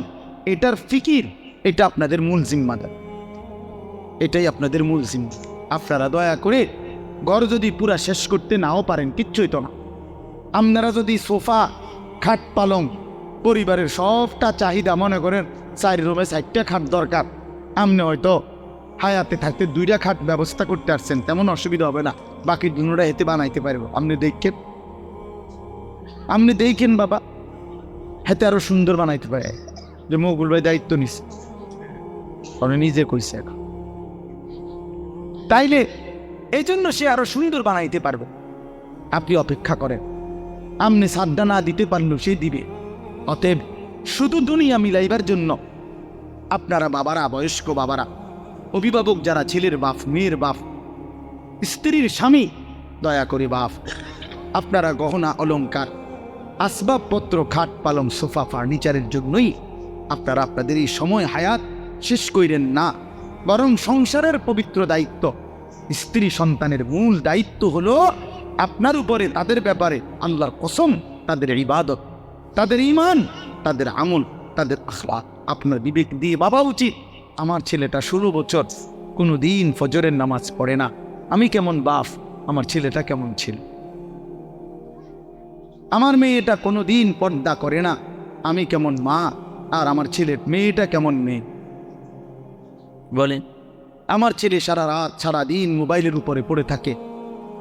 এটার ফিকির, এটা আপনাদের মূল জিম্মাদারি, এটাই আপনাদের মূল জিম্মা। আপনারা দয়া করে ঘর যদি পুরা শেষ করতে নাও পারেন, কিচ্ছুই তো না, আপনারা যদি সোফা খাট পালং পরিবারের সবটা চাহিদা মনে করেন 4 রুমে 4টা খাট দরকার, আপনি হয়তো হায়াতে থাকতে 2টা খাট ব্যবস্থা করতে আসছেন, তেমন অসুবিধা হবে না, বাকি দুটোটা এতে বানাইতে পারবো। আপনি দেখেন বাবা, হেতে আরো সুন্দর বানাইতে পারে, যে মকবুল ভাই দায়িত্ব নিছে, নিজে কইছে এখন। তাইলে এই জন্য সে আরো সুন্দর বানাইতে পারবে। আপনি অপেক্ষা করেন, আপনি সাদ্দা না দিতে পারলেও সে দিবে। অতএব শুধু দুনিয়া মিলাইবার জন্য আপনারা বাবারা, বয়স্ক বাবারা, অভিভাবক যারা, ছেলের বাপ, মেয়ের বাপ, স্ত্রীর স্বামী, দয়া করে বাপ, আপনারা গহনা অলংকার, আসবাবপত্র, খাট পালং, সোফা, ফার্নিচারের জন্যই আপনারা আপনাদের এই সময় হায়াত শেষ কইরেন না, বরং সংসারের পবিত্র দায়িত্ব, স্ত্রী সন্তানের মূল দায়িত্ব হলো আপনার উপরে, তাদের ব্যাপারে আল্লাহর কসম, তাদের ইবাদত, তাদের ঈমান, তাদের আমল, তাদের আখলাক আপনার বিবেক দিয়ে ভাবা উচিত। আমার ছেলেটা 16 বছর কোনো দিন ফজরের নামাজ পড়ে না, আমি কেমন বাপ, আমার ছেলেটা কেমন ছিল। আমার মেয়েটা কোনো দিন পর্দা করে না, আমি কেমন মা, আর আমার ছেলের মেয়েটা কেমন মেয়ে। বলেন, আমার ছেলে সারা রাত সারা দিন মোবাইলের উপরে পড়ে থাকে,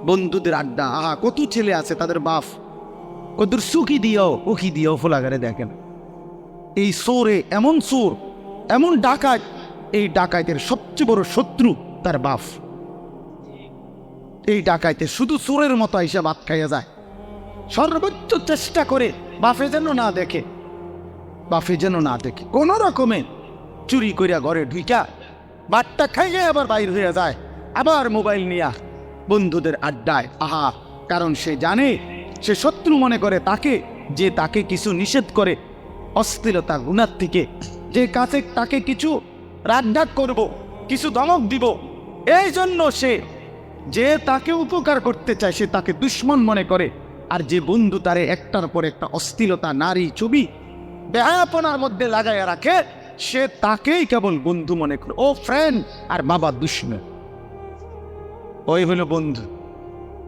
বন্ধুদের আড্ডা, কত ছেলে আছে তাদের বাপ কত সুখী দিও উখি দিও ফোলাগারে দেখেন। এই সোরে এমন সোর, এমন ডাকাত, এই ডাকাইতের সবচেয়ে বড় শত্রু তার বাপ। এই ডাকাইতে শুধু সোরের মতো এসে ভাত খাইয়া যায়, সর্বোচ্চ চেষ্টা করে বাপে যেন না দেখে, বাপে যেন না দেখে, কোন রকমে চুরি করিয়া ঘরে ঢুইকা বাটটা খাইয়ে আবার বাইর হয়ে যায়, আবার মোবাইল নিয়া বন্ধুদের আড্ডায়। কারণ সে জানে, সে শত্রু মনে করে তাকে, যে তাকে কিছু নিষেধ করে অশ্লীলতা গুনার থেকে, যে কাছে তাকে কিছু রাগঢাক করব, কিছু ধমক দিব, এই জন্য সে যে তাকে উপকার করতে চায় সে তাকে দুশ্মন মনে করে। আর যে বন্ধু তারে একটার পর একটা অশ্লীলতা, নারী, ছবি, বেহায়াপনার মধ্যে লাগাইয়া রাখে, সে তাকেই কেবল বন্ধু মনে করে, ও ফ্রেন্ড, আর বাবা দুশ্মন। ওই হলো বন্ধু।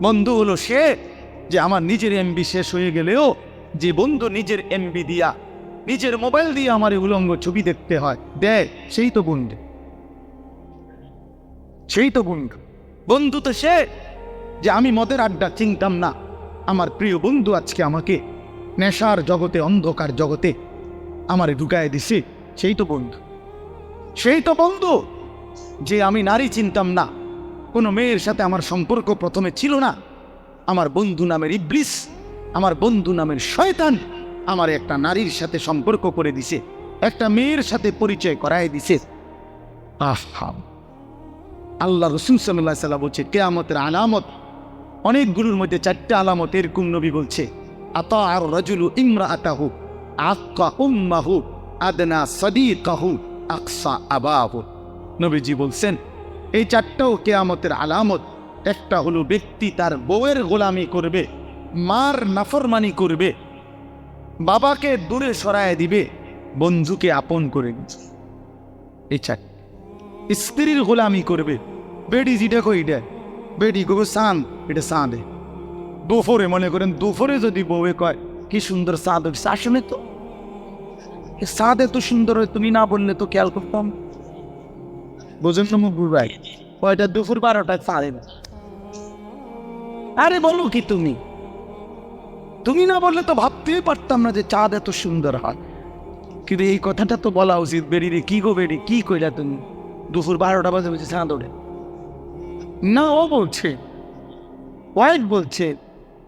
বন্ধু হলো সে যে আমার নিজের এমবি শেষ হয়ে গেলেও যে বন্ধু নিজের এমবি দিয়া, নিজের মোবাইল দিয়ে আমার উলঙ্গ ছবি দেখতে হয় দেয়, সেই তো বন্ধু, সেই তো বন্ধু। বন্ধু তো সে যে আমি মদের আড্ডা চিনতাম না, আমার প্রিয় বন্ধু আজকে আমাকে নেশার জগতে, অন্ধকার জগতে আমারে ঢুকায় দিছে, সেই তো বন্ধু। সেই তো বন্ধু যে আমি নারী চিনতাম না, কোনো মেয়ের সাথে আমার সম্পর্ক প্রথমে ছিল না, আমার বন্ধু নামের ইবলিস, আমার বন্ধু নামের শয়তান আমার একটা নারীর সাথে সম্পর্ক করে দিছে, একটা মেয়ের সাথে পরিচয় করায় দিছে। আল্লাহ রাসূল সাল্লাল্লাহু আলাইহি ওয়াসাল্লাম বলছে কিয়ামতের আলামত অনেকগুলোর মধ্যে 4টা আলামত এরকম নবী বলছে, আতা আর রাজুলু ইমরাআতাহু আক্কা উম্মাহু আদনা সাদিকাহু আকসা আবাহু। নবীজি বলছেন এই 4টাও কিয়ামতের আলামত। একটা হলো ব্যক্তি তার বউয়ের গোলামি করবে, মার নাফরমানি করবে, বাবাকে দূরে সরায় দিবে, বন্ধুকে আপন করে নিচ্ছে। এই 4। স্ত্রীর গোলামি করবে, বেডি যেটা কই এটা বেডি গো সান, এটা সাঁদে দুপুরে, মনে করেন দুপুরে যদি বউয়ে কয় কি সুন্দর চাঁদ উঠছে, আসলে তো চাঁদ এত সুন্দর হয়, তুমি না বললে তো খেয়াল করতাম। বোঝেন না মুগুর ভাই, কয়টা দুপুর 12টায় চাঁদে না। আরে বলো কি তুমি, তুমি না বললে তো ভাবতেই পারতাম না যে চাঁদ এত সুন্দর হয়। কিন্তু এই কথাটা তো বলা উচিত, বেরি রে কি গো বেরি কি কইলা তুমি, দুপুর 12টা বাজে বলছে চাঁদ ওঠে না। ও বলছে, ওয়াইফ বলছে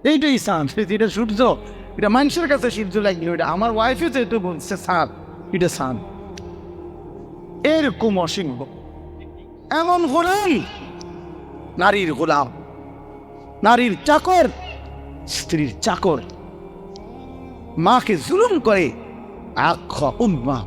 এইটাই চাঁদ, এটা সূর্য, এটা মানুষের কাছে সূর্য লাগলো, এটা আমার ওয়াইফে যেহেতু বলছে চাঁদ, এটা চাঁদ। এরকম অসিংহ এমন গোলাম, নারীর গোলাম, নারীর চাকর, স্ত্রীর চাকর, মাকে জুলুম করে আখ উম্মা